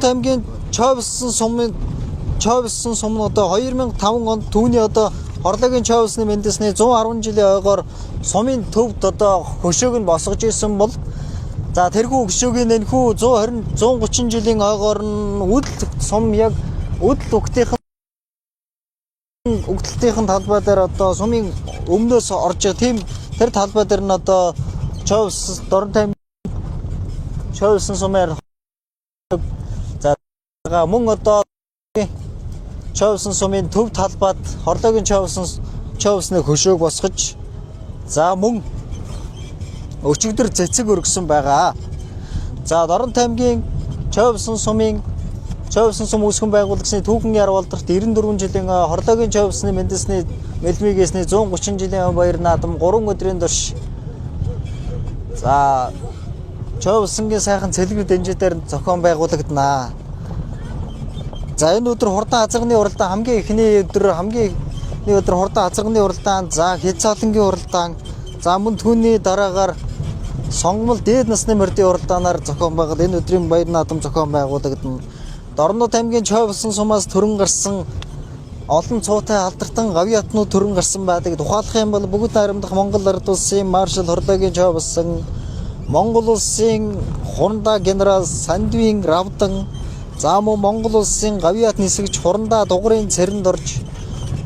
аймгийн Чойвсон сум нь одоо 2005 онд түүний одоо хорлоогийн Чойвсны Мэндисний 110 жилийн ойгоор сумын төвд одоо хөшөөг нь босгож исэн бол за тэрхүү хөшөөгийн энэхүү 130 жилийн ойгоор нь үдл сум яг үдл үгдэлтийн талбай дээр одоо сумын өмнөөс орж тийм тэр талбай дээр нь одоо Чойвс Дорн аймгийн Чойвсон сумаар за мөн одоо Чойвсон сумын төв талбайд хорлоогийн Чойвсны хөшөөг босгож за мөн өчигдөр цэцэг өргөсөн байгаа. За Дорн аймгийн Чойвсон сум үүсгэн байгуулагчны түүхэн ярвалдарт 94 жилийн хорлоогийн Чойвсны Мэндисний мэлмигээсний 130 жилийн баяр наадам 3 өдрийн турш за Чойвсонгийн сайхан цэлгэр дэнжидээр зохион байгуулагдана. За энэ өдөр хурдан азарганы уралдаан хамгийн эхний өдөр хурдан азарганы уралдаан за хязгаалангийн уралдаан за мөн түүний дараагаар сонгомл дээд насны мордын уралдаанаар зохион байгуул энэ өдрийн баяр наадам зохион байгуулагдана. Дорнод аймгийн Чойвсон сумаас төрөн гарсан олон цуутай алдартай гавьяатнууд төрөн гарсан байдаг. Тухайлах юм бол бүгд найрамдах Монгол Ард улсын маршал хорлоогийн Чойвсон, Монгол улсын хурандаа генерал Сандвийн Равдан, за мөн Монгол улсын гавьяат нисгэж хурандаа дугарын цэрэнд орж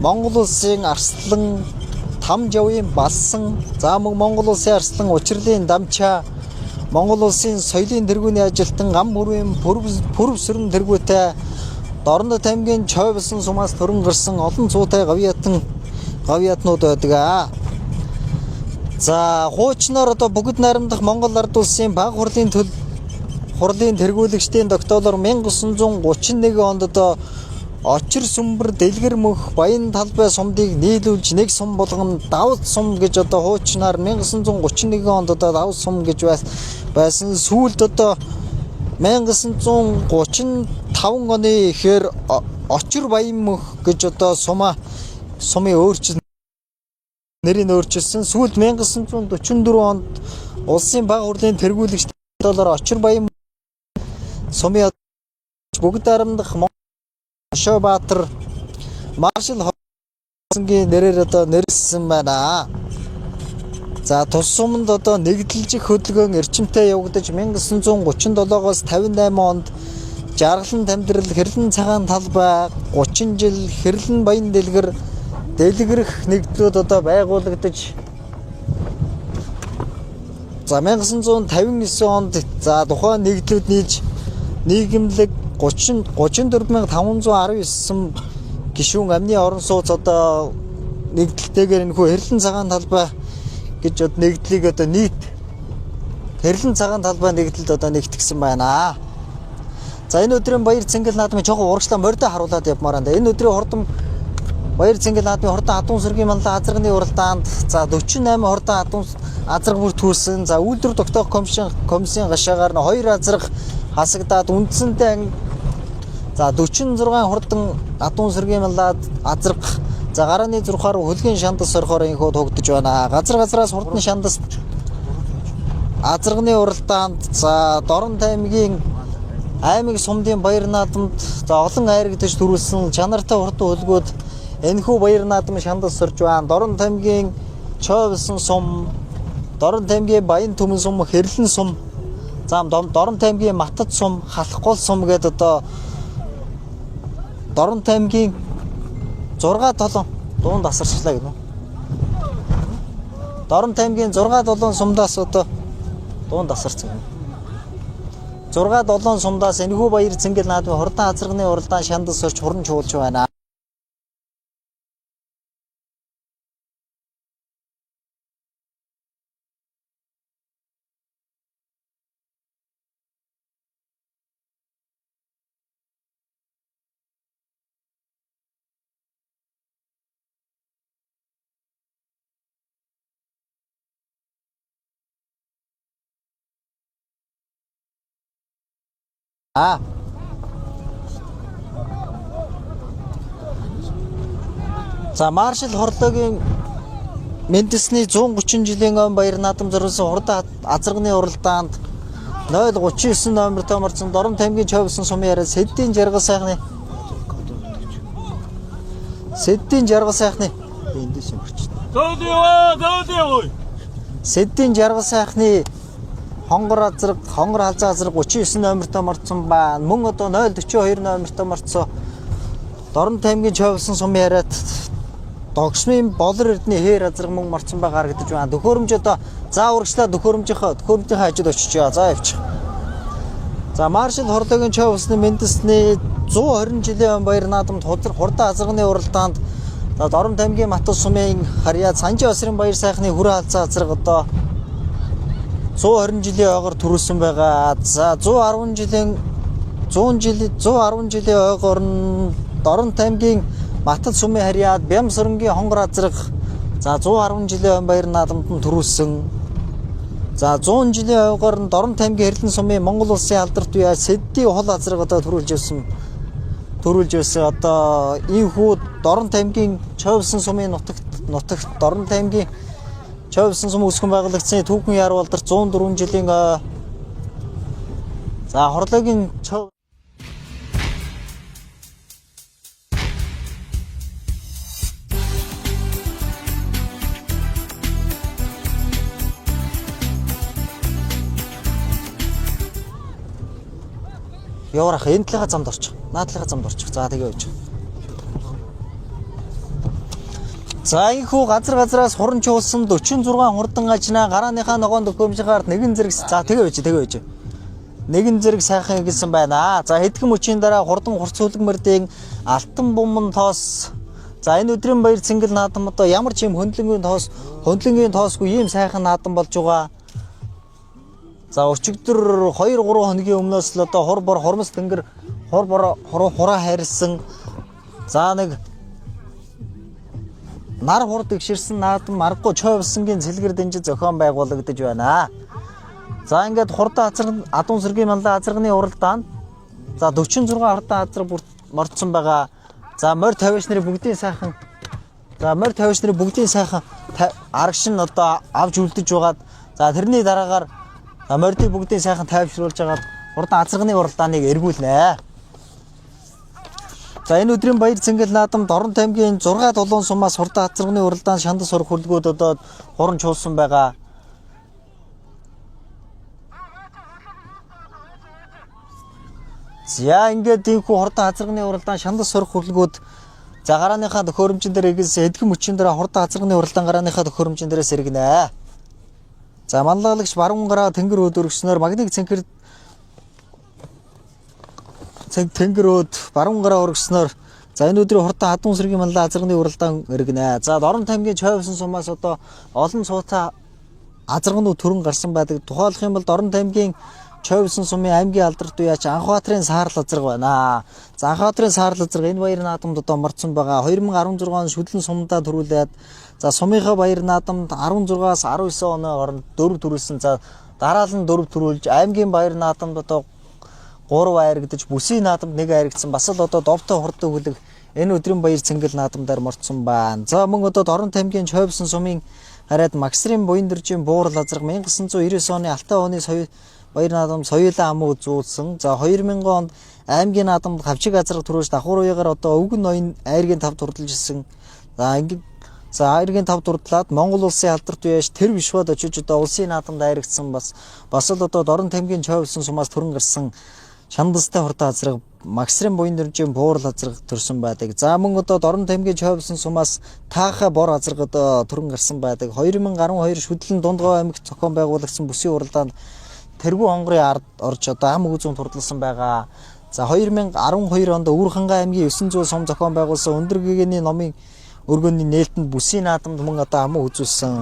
Монгол улсын арслан Там Жавын Балсан, за мөн Монгол улсын арслан Учирлын Дамчаа, Монгол улсын соёлын тэргүүний ажилтан ам бүрийн пүрвсрэн тэргүүтэй Дорнод аймгийн Чойвсон сумаас төрөн гарсан олон цуутай гавьяатнууд байдаг. За хуучнаар одоо бүгд найрамдах Монгол Ард улсын баг хурлын тэргүүлэгчдийн тогтоолоор 1931 онд одоо очир сүмбэр дэлгэр мөх баян талбай сумдыг нийлүүлж нэг сум болгон давд сум гэж одоо хуучнаар 1931 онд одоо давд сум гэж байсан. Сүүлд одоо 1935 оны ихээр очир баян мөх гэж одоо сумын нэрийг өөрчилсөн. Сүүлд 1944 онд улсын баг хурлын тэргүүлэгчдийн тогтоолоор очир баян сумын бүгд найрамдах Шобаатар маршал хоолойгийн нэрээр одоо нэрлсэн байна. За тус суманд одоо нэгдэлжих хөдөлгөөн эрчимтэй явагдаж 1937-оос 58 онд жаргалан тамдрал хэрлэн цагаан талбай 30 жил хэрлэн баян дэлгэрэх нэгдлүүд одоо байгуулагдаж за 1959 онд за тухайн нэгдлүүд нийж нийгэмлэг 34519 гишүүн амны орон сууц одоо нэгдэлтэйгээр энэхүү хэрлэн цагаан талбай гэж нэгдлийг одоо нийт хэрлэн цагаан талбай нэгдэлд одоо нэгтгэсэн байна. За энэ өдрийн баяр цэнгэл наадмын жоохон урагшлаа морьдо харуулад явмаар байна. Энэ өдрийн хурдан баяр цэнгэл наадмын хурдан адуун сүргийн манлан азарганы уралдаанд за 48 хурдан адуун азарга бүр төрсөн. За үйлдвэр тогтоох комиссийн гашаагаар нь 2 азарга хасагдаад үндсэндээ за 46 хурдан адуун сүргийн манлан азарга за гарааны 6-аар хөлгийн шандас орохоор инхүү тогтдож байна. Газраас хурдан шандас азарганы уралдаанд за Дорн аймгийн аймаг сумдын баяр наадамд за олон айрагдаж төрүүлсэн чанартай хурдан хөлгүүд энэхүү баяр наадам шандас сорж байна. Дорн аймгийн Чойвсон сум, Дорн аймгийн Баян Түмэн сум, Хэрлэн сум, за Дорн аймгийн Матад сум, Халахгол сум гэдэг одоо Дорн аймгийн 6-7 дунд асарчлаа гэнэ. Дорн аймгийн 6-7 сумдаас одоо дунд асарсан. 6-7 сумдаас энэхүү баяр цэнгэл наадмын хурдан азарганы уралдаан шандас сорж хуран чуулж байна. За маршал хорлоогийн Мэндисний 130 жилийн өн баяр наадам зориулсан хурдан азарганы уралдаанд 039 номертой марцсан Дорн таймгийн Чойвсон сумын яриад Сэддийн жаргал сайхны эндээс юм орчих. Сэддийн жаргал сайхны хонгор халзаа азраг 39 номертой марцсан байна. Мөн одоо 042 номертой марцсан Дорн таймгийн Чойвсон сумын яриад Догсмын болор эрдний хээр азраг мөн марцсан байгаа гэж байна. Төхөөрөмж одоо заа урагшлаа төхөөрөмжийнхээ хажууд очиж. За явчих. За маршал хорлогийн Чойвсны Мэндисний 120 жилийн баяр наадамд хурдан азарганы уралдаанд Дорн таймгийн Матус сумын харьяа Санжи Осрын баяр сайхны хүрээ халзаа азраг одоо 120 жилийн ойгоор төрүүлсэн байгаа. За 110 жилийн ойгоор нь Дорн таймгийн Матус сумын харьяад Бямсөрөнгийн хонгор азраг за 110 жилийн баяр наадамд нь төрүүлсэн. За 100 жилийн ойгоор нь Дорн таймгийн Хэрлэн сумын Монгол улсын алдарт үе Сэддийн хол азраг одоо төрүүлж байсан одоо ийхүү Дорн таймгийн Чойвсон сумын нутагт Дорн таймгийн Чойвсон сум үүсгэн байгуулагдсан түүхэн яруу алдарт 104 жилийн за хорлогийн Яварах энэ талынхаа замд орчих. Наадлынхаа замд орчих. За тэгээ явж. За ийхүү газраас хуран чуулсан 46 хурдан ажнаа гарааныхаа ногоон төхөөрөмжөөр нэгэн зэрэг за тэгээ байж. Нэгэн зэрэг сайхан гэсэн байна. За хэдхэн мөчийн дараа хурдан хурцуулгмэрдийн алтан буман тоос. За энэ өдрийн баяр цэнгэл наадам одоо ямар ч юм хөндлөнгийн тоосгүй ийм сайхан наадам болж байгаа. За өчигдөр 2-3 хоногийн өмнөөс л одоо хурбор хормос тэнгэр хураа хайрсан. За нэг нар хурд игширсэн наадам аргагүй Чойвсонгийн цэлгэр дэнжид зохион байгуулагдаж байна. За ингээд хурдан адуун сэргийн маллаа азарганы уралдаанд за 46 хурдан азар мордсон байгаа. За морь тавьяч нарын бүгдийн сайхан арагш нь одоо авж үлдэж байгаад за тэрний дараагаар мордыг бүгдийн сайхан тайвшруулж агаад хурдан азарганы уралдааныг эргүүлнэ. За энэ өдрийн баяр цэнгэл наадам Дорн таймгийн 6-7 сумаас хурдан азарганы уралдаан шандас сурах хөдөлгөөд одоо хуран чуулсан байгаа. За ингээд ийхүү хурдан азарганы уралдаан шандас сурах хөдөлгөөд за гарааныхаа төхөөрөмжн дээр эгээс эдгэн мөчийн дараа хурдан азарганы уралдаан гарааныхаа төхөөрөмжн дээрээс эргэнэ. За манлайлагч баруун гараа тэнгэр өөд өргснөөр магнит тэнгэр өөд баруун гараа өргснөөр за энэ өдрийн хурдан адуун сэргийн манлай азарганы уралдаан эргэнэ. За Дорн таймгийн Чойвсон сумаас одоо олон цуутай азарганууд төрөн гарсан байдаг. Тухайлах юм бол Дорн таймгийн Чойвсон сумын аймгийн алдарт үеч Анхбаатарын саарл азарга байна. За Анхбаатарын саарл азарга энэ баяр наадамд одоо мордсон байгаа. 2016 он шүдлэн сумдаа төрүүлээд за сумынхаа баяр наадамд 16-аас 19 оны хооронд 4 төрүүлсэн. За дараал нь 4 төрүүлж аймгийн баяр наадамд одоо 3 айрагдаж бүсийн наадамд 1 айрагдсан. Бас л одоо довтой хурдан хүлэг энэ өдрийн баяр цэнгэл наадамдаар мордсон байна. За мөн одоо Дорн таймгийн Чойвсон сумын хараад Максрын буян дэржийн буурал азарга 1999 оны Алтай оны баяр наадамд соёлын ам үзүүлсэн. За 2000 онд аймгийн наадамд хавчиг азарга төрөөж давхар уягаар одоо өвгөн ноён айргийн тав турдалж ирсэн. За ингээд айргийн тав турдлаад Монгол улсын алдарт үеэш тэр бишвад очиж одоо улсын наадамд айрагдсан бас л одоо Дорн таймгийн Чойвсон сумаас төрөн гарсан шандастай хурдан азарга Максрын буян дэржийн буурал азарга төрсөн байдаг. За мөн одоо Дорн таймгийн Чойвсон сумаас Тааха бор азарга одоо төрөн гарсан байдаг. 2012 шүдлэн Дундгой аймагт зохион байгуулагдсан бүсийн уралдаанд тэргүй хонгорын ард орж одоо ам үзүүн турдалсан байгаа. За 2012 онд Өвөрхангай аймгийн 900 сум зохион байгуулсан өндөр гэгэний номын өргөний нээлтэнд бүсийн наадамд мөн одоо ам үзүүлсэн.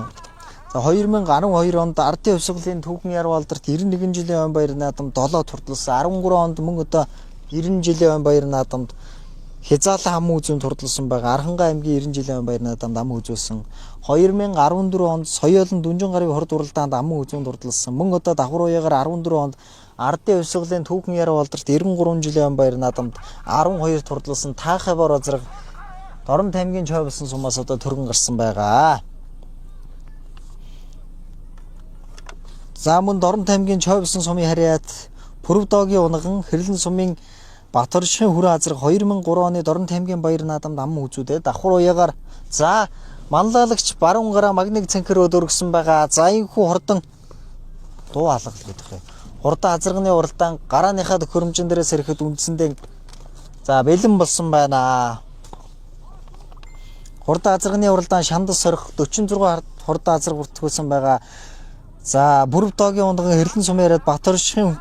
За 2012 онд ардын хувьсгалын түүхэн яруу алдарт 91 жилийн он баяр наадамд 7 турдалсан. 13 онд мөн одоо 90 жилийн он баяр наадамд Хязаалан ам үзүүн турдалсан байгаа. Архангай аймгийн 90 жилийн он баяр наадамд ам үзүүлсэн. 2014 онд Соёолын Дүнжин гарын хурд уралдаанд ам үзүүн турдалсан. Мөн одоо давхар уягаар 14 онд ардын хувьсгалын түүхэн яруу алдарт 93 жилийн он баяр наадамд 12 турдалсан. Тааха бор азарга Дорн таймгийн Чойвсон сумаас одоо төрөн гарсан байгаа. За мөн Дорнот аймгийн Чойвсон сумын харьяат Пүрэвдоогийн унган Хэрлэн сумын Батөршийн хүрээ азраг 2003 оны Дорнот аймгийн баяр наадамд аман үзүүдэд давхар уяагаар за манлайлагч баруун гараа магнит цэнхэр өргөсөн байгаа. За энэхүү хордон дуу алгал гэдэг юм. Хурдан азарганы уралдаан гарааныхаа төхөөрөмжн дээрээс ирэхэд үндсэндээ за бэлэн болсон байна. Хурдан азарганы уралдаан шандас сорих 46 хурдан азарг бүртгүүлсэн байгаа. За Пүрэвдоогийн унган Хэрлэн сумын харьяат Батөршийн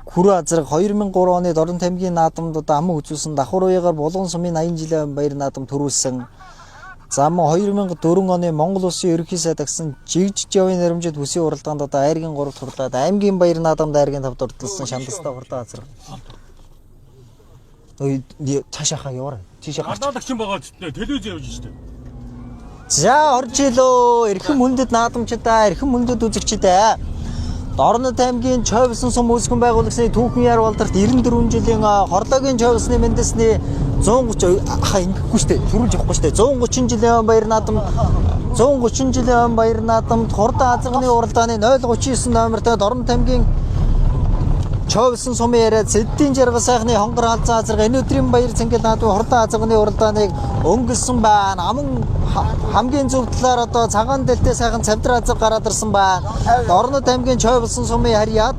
хүрээ азраг 2003 оны Дорнот аймгийн наадамд аман үзүүлсэн давхар уяагаар Булган сумын 80 жилийн баяр наадам төрүүлсэн. За мөн 2004 оны Монгол Улсын ерөнхий сайд агсан Жигжиж явын наримжид бүсийн уралдаанд айргийн 3 турлаад аймгийн баяр наадамд айргийн 5 дурдсан шандастай хурдан азраг. Ой цаашаа яваарай. Тийшээ гарч. Гадаалагч юм байгаа телевиз явж штэ. За орж илөө эрхэм хүндэт наадамчдаа эрхэм хүндэт үзэгчдээ Дорнот аймгийн Чойвсон сум үүсгэн байгуулагчны түүхэн яар болдорт 94 жилийн хорлоогийн Чойвсны мэндэсний 130 ингэхгүй штэ төрүүлж явахгүй штэ 130 жилийн баяр наадам 130 жилийн баяр наадамд хурдан азарганы уралдааны 039 номертой Дорнот аймгийн Чойвсон сумын харьяат Сэддийн жаргал сайхны хонгор халзан азарга энэ өдрийн баяр цэнгэл наадмын хурдан азарганы уралдааныг өнгөрсөн байна. Аман хамгийн зөв талаар одоо цагаан дэлтэй сайхан цавдар азар гараад ирсэн байна. Дорнот аймгийн Чойвсон сумын харьяат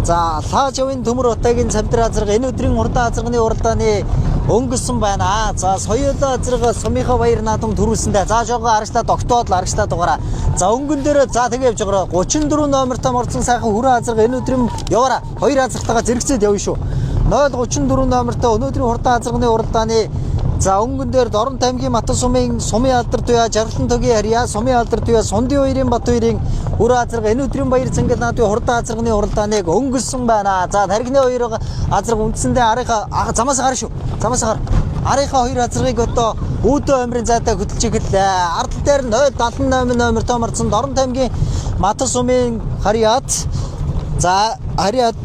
за Лаажавын төмөр утаагийн цавдар азарга энэ өдрийн хурдан азарганы уралдааны өнгөрсөн байна. За соёл азарга сумынхаа баяр наадам төрүүлсэндээ за жоо арагчлаа тогтоод л арагчлаа дугаараа. За өнгөн дээр за тэгээ явж байгаа 34 номертой морцсон сайхан хүрээ азарга энэ өдрийн яваараа хоёр азартайгаа зэрэгцээд явна шүү. 034 номертой өнөөдрийн хурдан азарганы уралдааны за өнгөн дээр Дорнот аймгийн Матан сумын Сумын алдар туяа Жаргалан төгийн харьяа Сумын алдар туяа Сундын хоёрын Бат хоёрын хүрээ азарга энэ өдрийн баяр цэнгэл наадмын хурдан азарганы уралдааныг өнгөрсөн байна. За тархины хоёр азарга үндсэндээ арийнхаа замаас гарна шүү. Замаас гар арийнхаа хоёр азаргыг одоо үүдөө амрын зайтай хөдөлж игэлээ. Ардл дээр 078 номертой марцсан Дорнот аймгийн Матан сумын харьяат за харьяат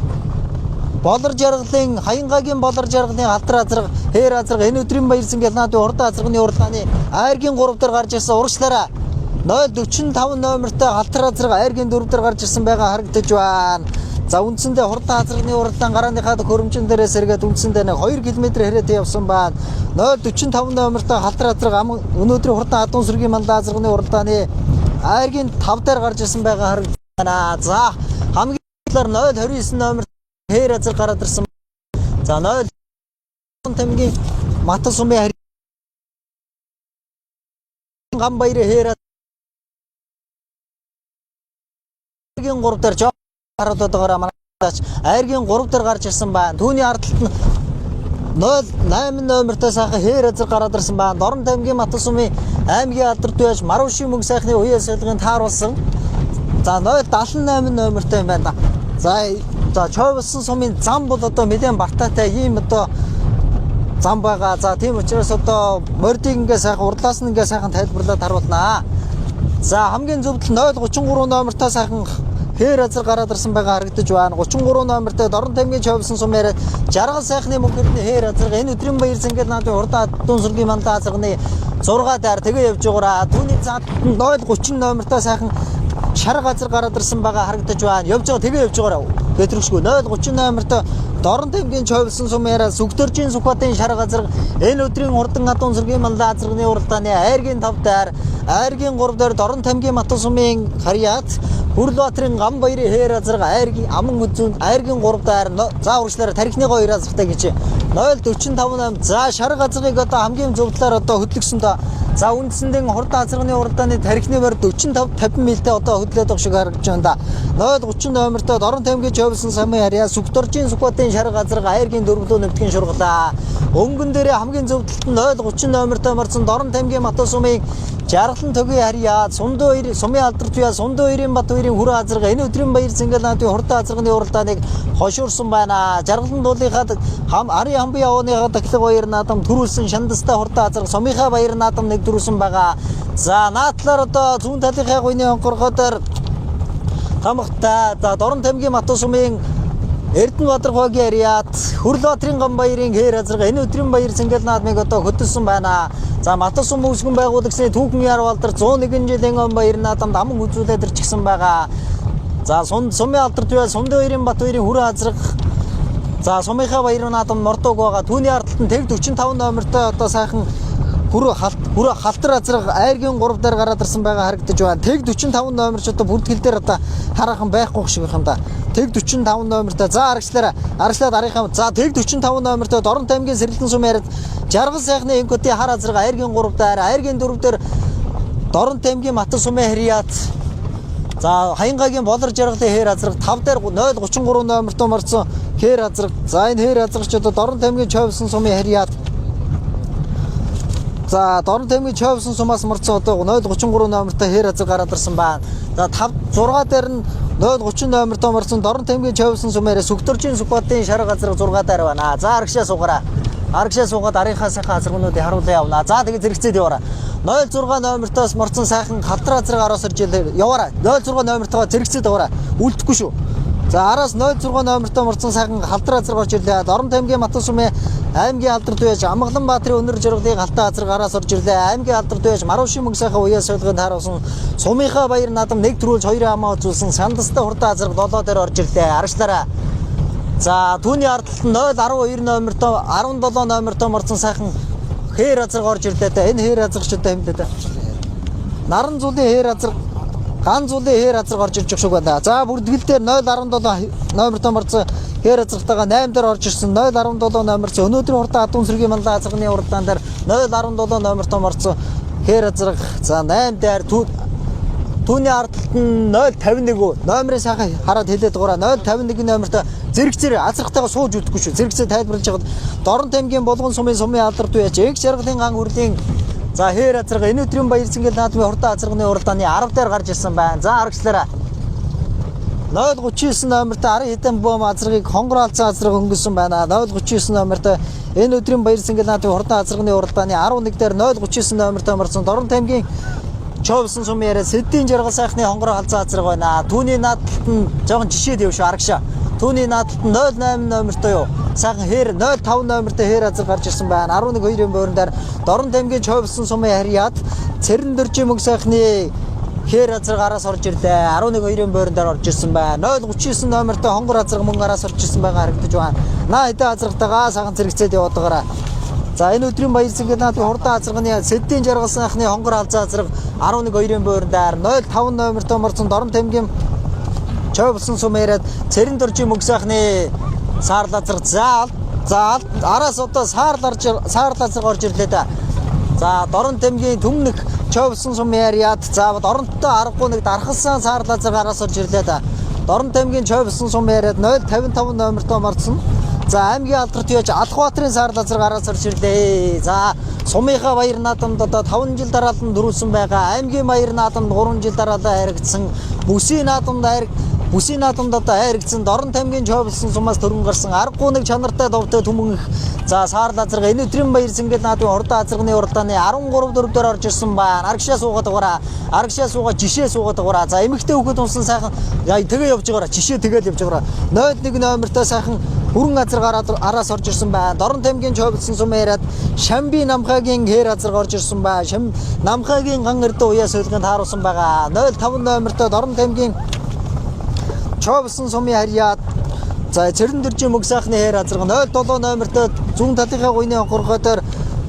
Болор жаргалын Хаянгагийн болор жаргалын алдар азарга хээр азарга энэ өдрийн баяр цэнгэл наадмын хурдан азарганы уралдааны айргийн 3 дээр гарч ирсэн урагшлаараа 045 номертой алдар азарга айргийн 4 дээр гарч ирсэн байгаа харагдаж байна. За үндсэндээ хурдан азарганы уралдаан гарааныхаа хөрөмжн дээрээс эргээд үндсэндээ 2 км хэрэтэ явсан байна. 045 номертой алдар азарга өнөөдрийн хурдан адуун сүргийн мандаа азарганы уралдааны айргийн 5 дээр гарч ирсэн байгаа харагдаж байна. За хамгийн талаар 029 номер хээр азар гараад ирсэн. За 0 тамгийн Матан сумын харьяат гам баяр хээр айргийн 3 дээр жоо гараад байгаараа манайч айргийн 3 дээр гарч ирсэн байна. Түүний ардталт нь 08 номертой сайхан хээр азар гараад ирсэн байна. Дорнот аймгийн Матан сумын аймгийн алдар туяаж Марушийн мөнгө сайхны уяа солигын тааруулсан. За 078 номертой юм байна. За Чойвсон сумын зам бол одоо мэдэн бартаатай ийм одоо зам байгаа. За тийм учраас одоо мордыг ингээ сайхан урдлаас нь ингээ сайхан тайлбарлаад харуулнаа. За хамгийн зөвдөл 033 номертой сайхан хээр азар гараад ирсэн байгаа харагдаж байна. 33 номертой Дорнот аймгийн Чойвсон сумын харьяат жаргал сайхны мөнгөний хээр азарга энэ өдрийн баяр цэнгэл наадмын хурдан адуун сүргийн мандаа азарганы 6 дээр тэгээ явж байгаараа. Түүний зад 030 номертой сайхан шарга азар гараад ирсэн байгаа харагдаж байна. Явж байгаа тэгээ явж байгаараа. Гэтрэгшгүй 030 номертой Дорнот аймгийн Чойвсон сумын харьяат Сүгдөржийн Сүхбатын шарга азар энэ өдрийн хурдан адуун сүргийн мандаа азарганы уралдааны айргийн 5 дээр айргийн 3 дээр Дорнот аймгийн Матан сумын харьяат Хүрлбаатарын гам баярын хээр азарга айргийн аман үзүүнд айргийн 3 дээр за урагшлаараа тархины 2 азартай гэж 045 за шарга азаргыг одоо хамгийн зөв талаар одоо хөдлөсөн доо. За үндсэндээ хурдан азарганы уралдааны тархины барь 45 50 милтэй одоо хөдлөөд байгаа шиг харагдаж байна да. 030 номертой Дорнот аймгийн Чойвсон сумын харьяат Сүгдөржийн Сүхбатын шарга азарга айргийн 4-өө нэвтгэн шургалаа. Өнгөн дээрээ хамгийн зөв талд нь 030 номертой марцсан Дорнот аймгийн Матан сумын Жаргалан төгийн харьяат Сумын алдар туяа Сундын хоёрын Бат хоёрын хүрээ азарга энэ өдрийн баяр цэнгэл наадмын хурдан азарганы уралдааныг хошуурсан байна. Жаргалан дуулынхаа арын хамбын явууныхаа тахилга баяр наадам төрүүлсэн шандастай хурдан азарга сумынхаа баяр наадам нэг төрүүлсэн байгаа. За наадлаар одоо зүүн талынхаа гуйны онкоргоор тамхтай за Дорнот аймгийн Матан сумын Эрдэнэбаатар-Хоогийн харьяат Хүрлбаатарын гам баярын хээр азарга энэ өдрийн баяр цэнгэл наадмыг одоо хөдөлсөн байна. За Матан сум үүсгэн байгуулагчны түүхэн яар болдор 101 жилийн он баяр наадамд аман үзүүлээд ирчихсэн байгаа. За сумын алдарт бай Сумдын хоёрын Бат хоёрын хүрээ азрах. За сумынхаа баярын наадам мордог байгаа. Түүний ардталт нь тэг 45 номертой одоо сайхан хүрээ халтар азрах айргийн 3 дээр гараад ирсэн байгаа харагдаж байна. Тэг 45 номер ч одоо бүртгэл дээр одоо хараахан байхгүй шиг юм да. Тэг 45 номертой. За аргачлаад арийнхаа. За тэг 45 номертой Дорн таймгийн Сэрэлтэн сум яриад Жаргал сайхны энкотын хар азрах айргийн 3 дээр, айргийн 4 дээр Дорн таймгийн Матан сумын Хариат. За Хаянгагийн Болор Жаргалын хээр азрах 5 дээр 033 номертой марцсан хээр азрах. За энэ хээр азрагч одоо Дорн таймгийн Чойвсон сумын Хариат. За Дорн таймгийн Чойвсон сумаас марцсан одоо 033 номертой хээр азрах гараад ирсэн байна. За 6 дээр нь 030 номертой марцсан Дорн таймгийн Чойвсон сумаараа Сүгтөржийн Сүхбатын шарга азрах 6 дээр байна. За аргашаа суугаараа. Аргашаа суугаад арийнхаа сайхан азрагнуудыг харуулсан явна. За тэгээд зэрэгцээд яваараа. 06 номертоос морцсон сайхан халтар азраг араас орж яваараа. 06 номертойгоо зэрэгцээд яваараа. Үлдэхгүй шүү. За араас 06 номертой морцсон сайхан халтар азраг орж ирлээ. Дорн таймгийн Матан сумын аймгийн алдарт байж Амгалан Баатрын өнөр жаргалын галтаа азраг араас орж ирлээ. Аймгийн алдарт байж Марушин мөнгө сайхан уяа солигод харуулсан сумынхаа баяр наадам нэг төрүүлж 2 хамаа үзүүлсэн сандастай хурдан азраг 7 дээр орж ирлээ. Аргачлаараа. За түүний ардталт нь 012 номертой 17 номертой морцсон сайхан хээр азраг орж ирлээ. Энэ хээр азрагч одоо хэмдээ та. Наран зулын хээр азраг, ган зулын хээр азраг орж ирж шиг байна. За бүртгэл дээр 017 номертой морцсон хээр азрагтайгаа 8 дээр орж ирсэн 017 номерцсон өнөөдрийн хурдан адуун сэргийн манлаа азрагны уралдаан дээр 017 номертой морцсон хээр азраг. За 8 дээр түүний ардталт нь 051 номерын сайхан хараад хэлээд гураа 051 номертой зэрэгцээр азрагтайгаа сууж үлдэхгүй шүү. Зэрэгцээ тайлбарлаж хагаад Дорн таймгийн Болгон сумын алдарт үеч Эг Жаргалын ган хүрлийн за хээр азраг энэ өдрийн баяр цэнгэл наадмын хурдан азрагны уралдааны 10 дээр гарч ирсэн байна. За аргачлаараа 039 номертой 10 хэдэн бом азрагыг хонгоролцсон азраг өнгөсөн байна. 039 номертой энэ өдрийн баяр цэнгэл наадмын хурдан азрагны уралдааны 11 дээр 039 номертой марсан Дорн таймгийн Чойвсон сум яриа Сэддийн Жаргал сайхны хонгороо халзан азраг байна. Түүний наадталт нь жоохон жишээ дэв шүү арагшаа. Түүний наадталт 08 номертой юу. Сайхан хээр 05 номертой хээр азраг гарч ирсэн байна. 11-2-ын боорноор Дорн таймгийн Чойвсон сумын Хариат Цэрэн дөржийн мөнгө сайхны хээр азраг араас орж ирлээ. 11-2-ын боорноор орж ирсэн байна. 039 номертой хонгор азраг мөнгө араас орж ирсэн байгаа харагдаж байна. Наа хэдэн азрагтайгаа сайхан зэрэгцээд яваад байгаараа. За энэ өдрийн баяр цэнгэл наадмын хурдан азрагны Сэддийн Жаргал сайхны хонгор халзан азраг 11-2-ын боорноор 05 номертой морцсон Дорн таймгийн Чойвсон сум яриад Цэрэн дөржийн мөнгө сайхны саарл азраг за араас одоо саарл азраг орж ирлээ да. За Дорн таймгийн Түмнэх Чойвсон сум яриад за Доронтой аргагүй нэг дархалсан саарл азраг араас орж ирлээ да. Дорн таймгийн Чойвсон сум яриад 055 номертой морцсон. За аймгийн алдарт яж Алхбаатарын саарл азраг араас орж ирлээ. За сумынхаа баяр наадамд одоо 5 жил дараалал нь дөрүүлсэн байгаа. Аймгийн баяр наадамд 3 жил дараалал харигдсан. Бүсийн наадамд одоо харигдсан. Дорн таймгийн Чойвсон сумаас төрөн гарсан аргагүй нэг чанартай довтой түмэн за саарл азраг энэ өдрийн баяр цэнгэл наадмын хурдан азрагны уралдааны 13 дээр орж ирсэн байна. Аргашаа суугаад байгаараа. Аргашаа суугаад жишээ суугаад байгаараа. За эмэгтэй хүүхэд унсан сайхан тэгээ явж байгаараа. Жишээ тэгэл явж байгаараа. 01 номертой сайхан бүрэн азраг араас орж ирсэн байна. Дорн таймгийн Чойвсон сум яриад Шамби намхагийн хээр азраг орж ирсэн байна. Намхагийн ган эрдэ уяа солигонд хааруулсан байгаа. 05 номертой Дорн таймгийн Чойвсон сумын Хариат за Цэрэн дөржийн мөнгө сайхны хээр азраг 07 номертой зүүн талынхаа гуйны онхоргоор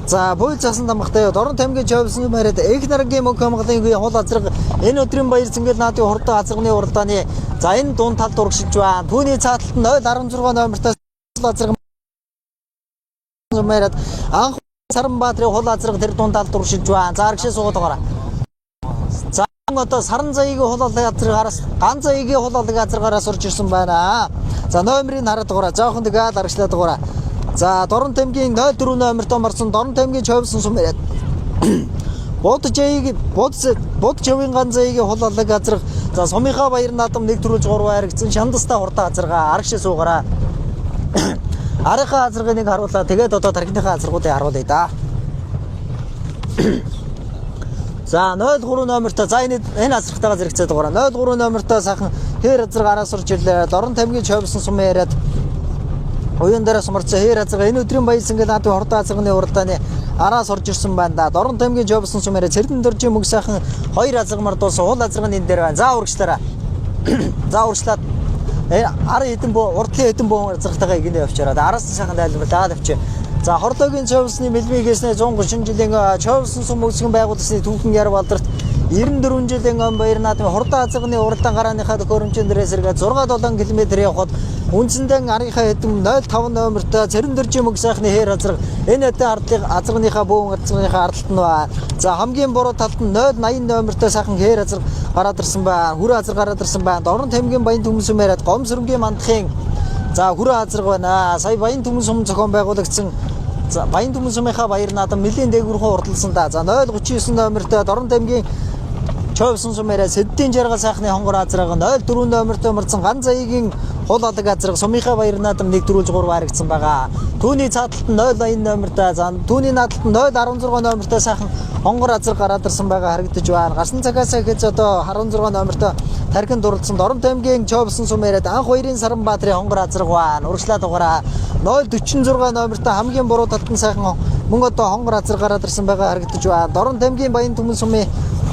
за буйл засан дамгтай Дорн таймгийн Чойвсон сум яриад Эх наргийн мөнгө хамгааллын хол азраг энэ өдрийн баяр цэнгэл наадмын хурдан азрагны уралдааны за энэ дунд талд урагшилж байна. Түүний цааталт нь 016 номертой азраг сумаарад анх Саранбаатрын хол азраг тэр дунд талд урагшилж байна. За аргашаа суугаад байгаараа. За одоо Саран заягийн хол азрагаараас ган заягийн хол азрагаараас орж ирсэн байна. За номерыг хараад байгаараа. Жоохон тэгээд аргачлаад байгаараа. За Дорн таймгийн 04 номертой марсан Дорн таймгийн Чойвсон сум яриад Боджавын ган заягийн хол азраг за сумынхаа баяр наадам нэг төрүүлж 3 харигдсан шандастай хурдан азрагаа аргашаа суугаараа. Арийнхаа азрагыг нэг харуулаа. Тэгээд одоо тархиныхаа азрагуудыг харуулъя да. За 03 номертой за энэ азрагтайгаа зэрэгцээд байгаараа. 03 номертой сайхан хээр азраг араас орж ирлээ. Дорн таймгийн Чойвсон сум яриад уян дээрээс марцсан хээр азраг энэ өдрийн баяр цэнгэл наадмын хурдан азрагны уралдааны араас орж ирсэн байна да. Дорн таймгийн Чойвсон сум яриад Цэрэн дөржийн мөнгө сайхан 2 азраг мардуулсан уул азраг нь энэ дээр байна. За урагчлаараа. За урьдчилаад арын хэдэн урдлын хэдэн бөөн зархтайгаа игнэ явчаараа. Араас нь сайхан дайлбар дагаад авчи. За Хордогийн Човсны мэлмигээс 130 жилийн Човсын сум өсгөн байгуулсны түүхэн яр балдарт 94 жилийн ом баяр наадмын Хордоо азганы уралдаан гарааныхаа төхөөрөмжийн дээрээс эргээд 6-7 км явхад үндсэндээ арийнхаа хэдэн 05 номертой цэрэн дөржин мөг сайхны хээр азраг энэ хэдэн ардлын азгныхаа бөөн азгныхаа ардалт нь ба. За хамгийн буруу талд нь 080 номертой сайхан хээр азраг гараад ирсэн ба. Хүрээ азраг гараад ирсэн ба. Дорн Тэмгийн баян төмөс юмараад гомсөрөнгийн мандахын за хүрээ азраг байна. Сая баян төмөс юм зохион байгуулагдсан. За баян төмөс юмынхаа баяр наадам нэлийн дээгүүрхэн урдалсан да. За 039 номертой Дорн Тэмгийн Човсон сумаараа сэддийн жаргал сайхны хонгор азраг 04 номертой мөрцөн ган заягийн хул алаг азраг сумынхаа баяр наадам 1-4-3 харагдсан байгаа. Түүний цааталт нь 080 номертой за түүний наадалт нь 016 номертой сайхан хонгор азраг гараад ирсэн байгаа харагдаж байна. Гарсан цагаас эхэж одоо 16 номертой тархин дурлцсан Дорн Тэмгийн Човсон сумаараа анх 2-ын Саранбаатарын хонгор азраг байна. Урагшлаад угаараа 046 номертой хамгийн буруу талд нь сайхан мөн одоо хонгор азраг гараад ирсэн байгаа харагдаж байна. Дорн Тэмгийн баян төмөн сумын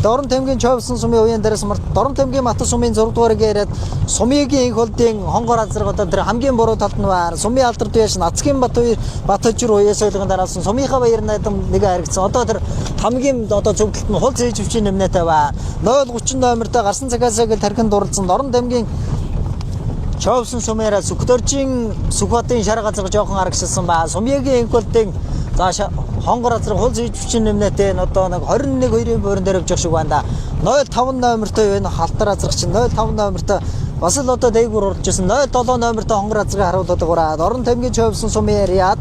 Дорн Тэмгийн Човсон сумын уян дээрээс Дорн Тэмгийн Мат сумын 6 дугаарыг яриад сумыгийн их холдын хонгор азраг одоо тэр хамгийн буруу талд нь байна. Сумын алдар туяаш Нацгийн Батөжир уяас ойлгон дараасан сумынхаа баяр наадам нэг харагдсан. Одоо тэр хамгийн одоо зөвлөлт нь хул зээж өвчийн нэмнэтэй байна. 030 номертой гарсан цагаас гэл тархин дурлцсан Дорн Тэмгийн Човсон сумаараа Сүхтөржин Сүхбатын шар газар жоохон харагшилсан ба. Сумыгийн их холдын за хонгор азраг хул зээж өвчин нэмнэтэй одоо нэг 21-2-ын буурин дээр явж шиг байна да. 05 номертой байна халтар азраг чинь 05 номертой бас л одоо дээгүүр урж ирсэн 07 номертой хонгор азрыг харуулдаг гураа. Дорн Тэмгийн Човсон сумын яад.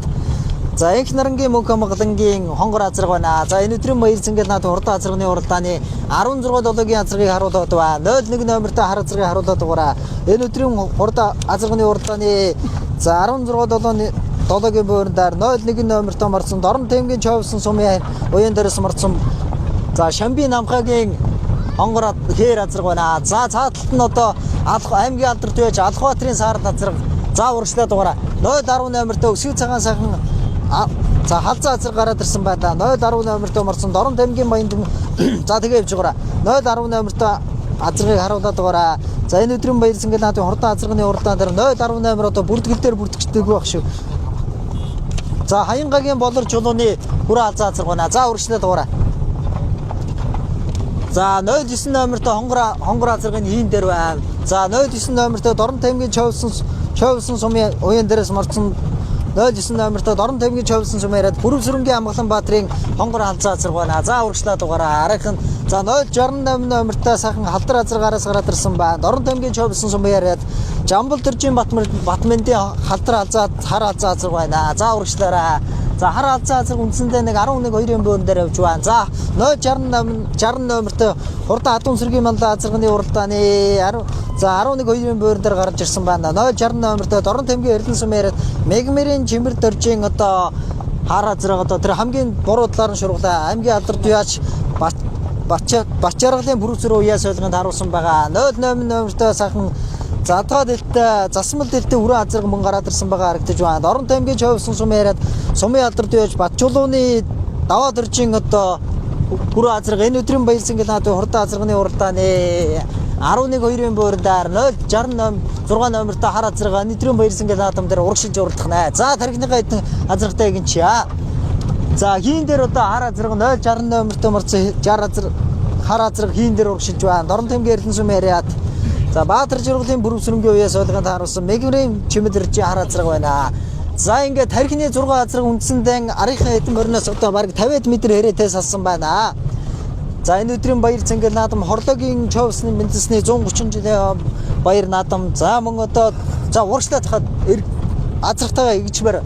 За их нарангийн мөнх амгалангийн хонгор азраг байна. За энэ өдрийн баяр цэнгэл наад Хордоо азрагны уралдааны 16-7-гийн азрагыг харуулдаг байна. 01 номертой хар азрыг харуулдаг гураа. Энэ өдрийн Хордоо азрагны уралдааны за 16-7-ны 7-гийн буурнаар 01 номертой марсан Дорн Тэмгийн Човсон сумын уян дээрээс марсан за Шамби намхагийн хонгор хээр азраг байна. За цааталт нь одоо аймгийн алдар туяж Алхбаатарын саард азраг за урагшлаад угаараа 010 номертой өсгөө цагаан сайхан за халзаа азраг гараад ирсэн байна. 010 номертой марсан Дорн Тэмгийн баян төм за тэгээ явж угаараа 010 номертой азрагыг харуулдаг угаараа. За энэ өдрийн баяр цэнгэл наадмын Хордоо азрагны уралдаан дээр 010 номер одоо бүртгэл дээр бүртгэждэг байх шүү. За Хаянгагийн болор чулууны хүрээ алзаа азраг байна. За урагшлаад угаараа. За 09 номертой хонгор азрагын хийн дээр байна. За 09 номертой Дорн Тэмгийн Човсон сумын уян дээрээс марсан 09 номертой Дорн Тэмгийн Човсон сумаараа Бүрвсрэнгийн Амгалан Баатрын хонгор алзаа азраг байна. За урагшлаад угаараа. Арайхан за 068 номертой сайхан халдар азрагараас гараад ирсэн байна. Дорн Тэмгийн Човсон сумаараа Жамбал Төржин Батмандын халдар алзаа хар алзаа азраг байна. За урагшлаараа. За хар алзаа азраг үндсэндээ нэг 11-2-ын буурн дээр явж байна. За 060 номертой Хордоо Адуун Сэргийн Манлаа азрагны уралдааны за 11-2-ын буурн дээр гарч ирсэн байна. 060 номертой Дорн Тэмгийн Эрдэнэ сумаараа Мегмэрийн Чимэр Дөржин одоо хар азраг одоо тэр хамгийн буруу талаар нь шурглаа. Аймгийн алдар туяач Бачаргалын бүрүүсрөө уяас ойлгонд харуулсан байгаа. 08 номертой сайхан задгаа дэлтэй засмал дэлтэй үрэн азраг мөн гараад ирсэн байгаа харагдаж байна. Дорн Тэмгийн Човсон сумаараа сумын алдар туяач Батчулууны даваа дөржин одоо хүрээ азраг энэ өдрийн баяр цэнгэл наадмын Хордоо азрагны уралдааны 11-2-ын буурнаар 066 номертой хар азраг энэ өдрийн баяр цэнгэл наадам дээр урагшилж уралдах нэ. За тархиныхаа хэдэн азрагтай гинч яа. За хийн дээр одоо хар азраг 060 номертой марцсан 60 азраг хар азраг хийн дээр урагшилж байна. Дорн Тэмгийн Эрдэнэ сумаараа за Баатар жиргэлийн бүрвсрэнгийн уяас ойлгонд харуулсан Мегмэрийн Чимэдэржийн хар азраг байна. За ингээд тархины 6 азраг үндсэндээ арийнхаа хэдэн морноос одоо бараг 50 м хэрэтээ салсан байна. За энэ өдрийн баяр цэнгэл наадам Хордогийн Човсны Мэндэсний 130 жилийн баяр наадам. За мөн одоо за урагшлаад хаад азрагтайгаа игчмээр.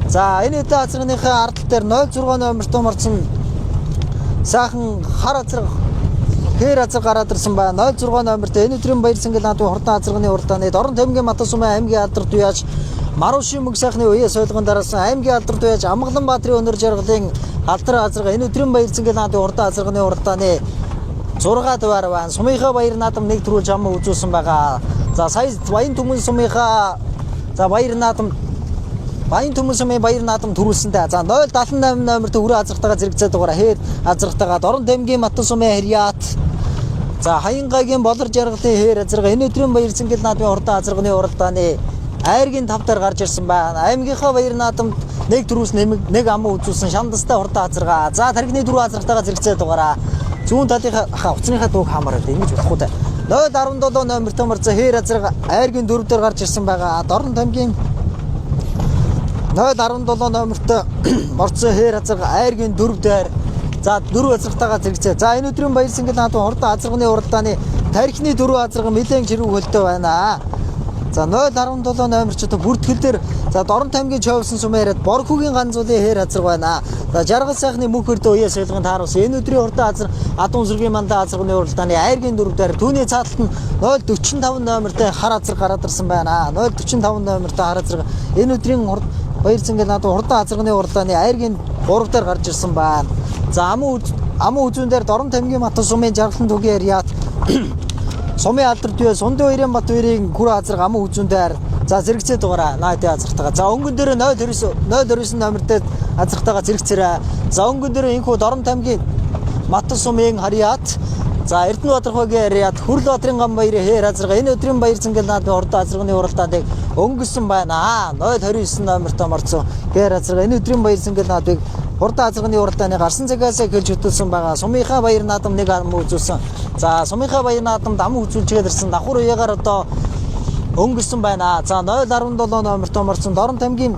За энэ өдөр азрагныхаа ардтал дээр 06 номертой марцсан сайхан хар азраг хээр азраг гараад ирсэн байна. 06 номертой энэ өдрийн баяр цэнгэл наадмын Хордоо азрагны уралдааны Дорн Тэмгийн Мат сумын аймгийн алдар туяач Маруши мөг сайхны уяас ойлгонд дараасан аймгийн алдар туяач Амгалан Баатрын өнөр жаргалын алдар азраг энэ өдрийн баяр цэнгэл наадмын Хордоо азрагны уралдааны 6 дугаар байна. Сумынхаа баяр наадам нэг төрүүлж ам үзүүлсэн байгаа. За сая баян төмөн сумынхаа за баяр наадам баян төмөн сумын баяр наадам төрүүлсэнтэй. За 078 номертой хүрээ азрагтайгаа зэрэгцээд байгаа хээр азрагтайгаа Дорн Тэмгийн Мат сумын Харьяат За Хаянгагийн болор жаргалын хээр азарга энэ өдрийн баяр цэнгэл наадмын хурдан азарганы уралдааны айргийн тавтар гарч ирсэн байна. Аймгийнхаа баяр наадамд нэг төрөөс нэг аман үзүүлсэн шандастай хурдан азарга. За тархины дөрөв азаргатайгаа зэрэгцээд дугаараа. Зүүн талынхаа уцсныхаа дууг хамаараад ингэж болохгүй дээ. 017 номертой марцаа хээр азарга айргийн 4 дээр гарч ирсэн байгаа. Дорн тамгийн 017 номертой марцаа хээр азарга айргийн 4 дээр за 4 азаргатайгаа зэрэгцээ. За энэ өдрийн баяр цэнгэл наадмын хурдан азарганы уралдааны тархины 4 азарга нэлээд хэрэг хөлтэй байна. За 017 номерчтой бүртгэл дээр за Дорн тамгийн чойвсон сум яриад Борхүүгийн ганцуулын хээр азарга байна. За жаргал сайхны мөнхөрдөө уяа сэлгэн тааруулсан. Энэ өдрийн хурдан азар адуун сүргийн мандаа азарганы уралдааны айргийн 4 дээр түүний цааталт нь 045 номертой хар азарга гараад ирсэн байна. 045 номертой хар азарга энэ өдрийн баяр цэнгэл наадмын хурдан азарганы уралдааны айргийн 3 дээр гарч ирсэн байна. За аман үзүүн дээр Дорн тамгийн Матус сумын жаргалан түгийн яриад Сумын алдар дүйе Сунды хоёрын бат хоёрын гүр азарга аман үзүүн дээр за зэрэгцээд дугаараа наадын азартайгаа. За өнгөн дээр 049 номертэй азартайгаа зэрэгцээрээ. За өнгөн дээр инхүү Дорн тамгийн Матус сумын харьяат за Эрдэнэбаатархойгийн яриад Хүрл Баатрын гам баярын хээр азарга энэ өдрийн баяр цэнгэл наадмын хурдан азарганы уралдааныг өнгөсөн байна. 029 номертой марцуу хээр азарга энэ өдрийн баяр цэнгэл наадмыг хурдан азарганы уралдааны гарсан цагаас эхэлж хөтөлсөн байгаа. Сумынхаа баяр наадам нэг ам үзүүлсэн. За сумынхаа баяр наадамд ам үзүүлжгээд ирсэн давхар уяагаар одоо өнгөрсөн байна. За 017 номертой марцсан Дорн тамгийн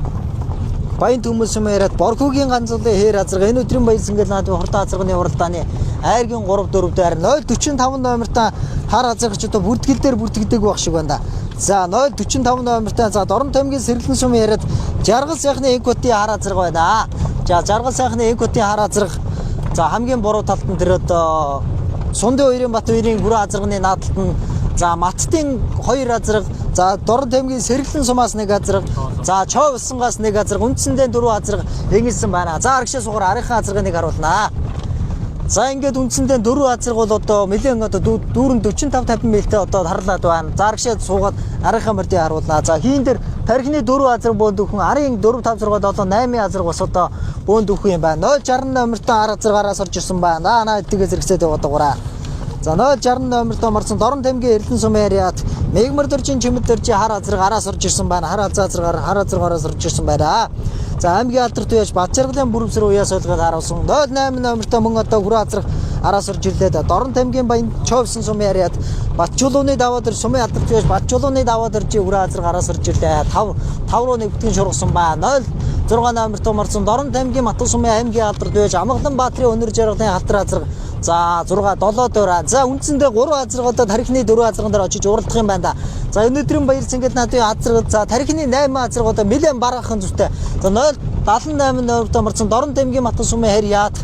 Баян төмөл сум яриад Борхүүгийн ганцуулын хээр азарга энэ өдрийн баяр цэнгэл наадмын хурдан азарганы уралдааны айргийн 3-4 дээр 045 номертой хар азаргач одоо бүртгэл дээр бүртгэдэг байх шиг байна. За 045 номертой за Дорн тамгийн сэргэлэн сум яриад жаргал сайхны инкотын хар азарга байна. За жаргал сайхны инкотын хар азарга за хамгийн буруу талд нь тэр одоо Сунды хоёрын бат хоёрын гүрэн азарганы наадталд нь за Маттын 2 азарга за Дорн тамгийн сэргэлэн сумаас нэг азарга за Чойвсангаас нэг азарга үндсэндээ 4 азарга ингэсэн байна. За аргашаа сугаар арийнхаа азарганыг харуулнаа. За ингээд үндсэндээ 4 азарга бол одоо нэлээд одоо дүүрэн 45-50 мэлтэй одоо харлаад байна. За аргашаа суугаад арийнхаа мөрдийг харуулнаа. За хийн дээр тархины 4 азарга бөөнд өгөн арын 4 5 6 7 8 азарга бас одоо бөөнд өгөх юм байна. 060 номертой ар азаргаараас орж ирсэн байна. Наа эдгээс зэрэгцээд яваад байгаараа. За 060 номертой марцсан Дорн тамгийн Эрдэнэ сумын яриад Мегмар дөржин чимэд дөржи хар азарга араас орж ирсэн байна. Хар азаргаараас орж ирсэн байна. За аймгийн алдар туяж Бадчаргалын бүрэмсэр уяас ойлгоод харуулсан 08 номертой мөн одоо хүрээ азарга араас орж ирлээ. Дорн тамгийн Баян чойвсон сумын яриад Батчулууны даваа дэр сумын алдар туяж Батчулууны даваа дэржи хүрээ азарга араас орж ирлээ. 5 руу нэгтгэн шургасан байна. 06 номертой марцсан Дорн тамгийн Матус сумын аймгийн алдар туяж Амгалан Баатрын өнөр жаргалын халтар азарга за 6 7 дөрөө. За үндсэндээ 3 азаргуудад тархины 4 азарган дээр очиж уралдах юм байна да. За энэ өдрийн баяр цэнгэл наадмын азаргад за тархины 8 азаргуудад нэлээд барахын зүйтэй. За 078 номертой марцсан Дорн тамгийн Матус сумын харьяат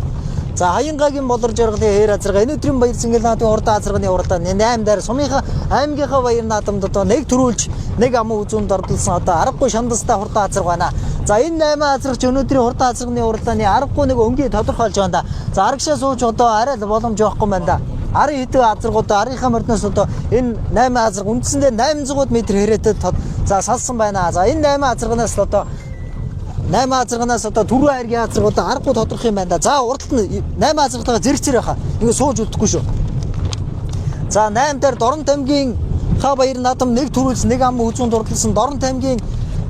за Хаянгагийн болор жаргалын хээр азарга энэ өдрийн баяр цэнгэл наадмын хурдан азарганы уралдааны 8 дээр сумынхаа аймгийнхаа баяр наадамд одоо нэг төрүүлж нэг аман үзүүнд ордолсон одоо аргагүй шандастай хурдан азарга байна. За энэ 8 азаргач өнөөдрийн хурдан азарганы уралдааны аргагүй нэг өнгийн тодорхойлж байна да. За аргашаа сууж одоо арай л боломж байхгүй байна да. Арын хэдэн азаргууд арийнхаа мордноос одоо энэ 8 азарга үндсэндээ 800 м хэрэтэ за салсан байна. За энэ 8 азарганаас одоо 8 азарганаас одоо түрүү айргийн азаргууд аргагүй тодорхой юм байна да. За уралт нь 8 азаргатайгаа зэрэгцээр байхаа. Ингээ сууж үлдэхгүй шүү. За 8 дээр Дорн тамгийн ха баяр наадам нэг төрүүлс нэг ам үзүүнд уралдсан Дорн тамгийн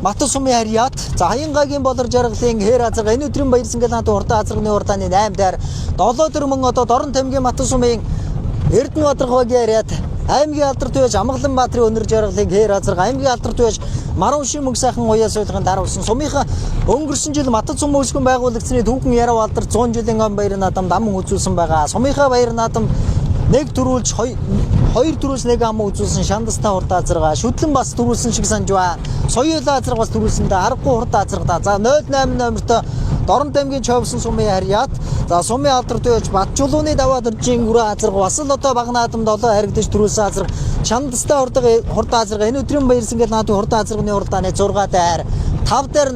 Матус сумын харьяат за Хаянгагийн болор жаргалын хээр азарга энэ өдрийн баяр цэнгэл наадмын хурдан азарганы уралдааны 8 дээр 7 дэр мөн одоо Дорн тамгийн Матус сумын Эрдэнэбаатархойгийн яриад аймгийн алдар туяж Амгалан Баатрын өнөр жаргалын хээр азарга аймгийн алдар туяж Маруншийн мөнх сайхан уяас ойлгон даруулсан сумынхаа өнгөрсөн жил Матус сум үйлсгэн байгуулагчны түүхэн ярав алдар 100 жилийн ам баяр наадамд ам үзүүлсэн байгаа. Сумынхаа баяр наадам нэг төрүүлж 2 төрүүлс нэг ам үзүүлсэн шандастай хурдан азарга шүтлэн бас төрүүлсэн шиг санаж байна. Соёлын азарга бас төрүүлсэндээ аргагүй хурдан азарга. За 08 номертой Дорн тамгийн чойвсон сумын харьяат за сумын алдар туяж Батчулууны даваа дөржин гүрэн азарга бас л одоо баг наадамд олон харигдаж төрүүлсэн азарга шандастай хурдан азарга энэ өдрийн баяр цэнгэл наадмын хурдан азарганы уралдааны 6 дээр 5 дээр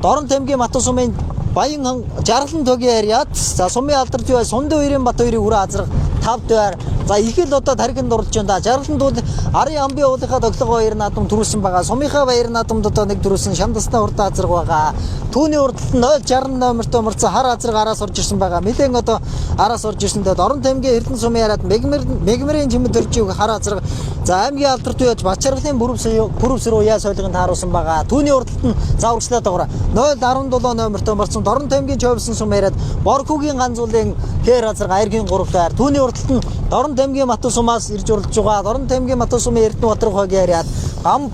Дорн тамгийн Матус сумын Баян жаргалан төгийн яриад за сумын алдар туяж Сунды хоёрын бат хоёрын гүрэн азарга 5 дугаар. За их л одоо тархинд орж байна да. Жаргаланд бол арын амбын уулынхаа тоглого баяр наадам төрүүлсэн байгаа. Сумынхаа баяр наадамд одоо нэг төрүүлсэн шандастай урд азраг байгаа. Түүний урдталд 060 номертой мөрцөн хар азраг араас орж ирсэн байгаа. Мэдэн одоо араас орж ирсэндээ Дорн Таймгийн Эрдэнэ сумын яриад мегмэрийн чимэд төржиг хар азраг. За аймгийн алдарт үеж Бачаргалын бүрвсэр уяа сойлгонд тааруулсан байгаа. Түүний урдталд нь зааварчлаад байгаа. 017 номертой мөрцөн Дорн Таймгийн Чойвсон сум яриад Боркугийн ганцуулын хээр азраг Аяргийн 3 дугаар. Түүний урдталд нь Дорн Таймгийн Матус сумаас ирж уралж байгаа. Дорн Таймгийн Матус сумын Эрдэнэ Батрах хогийн яриад гам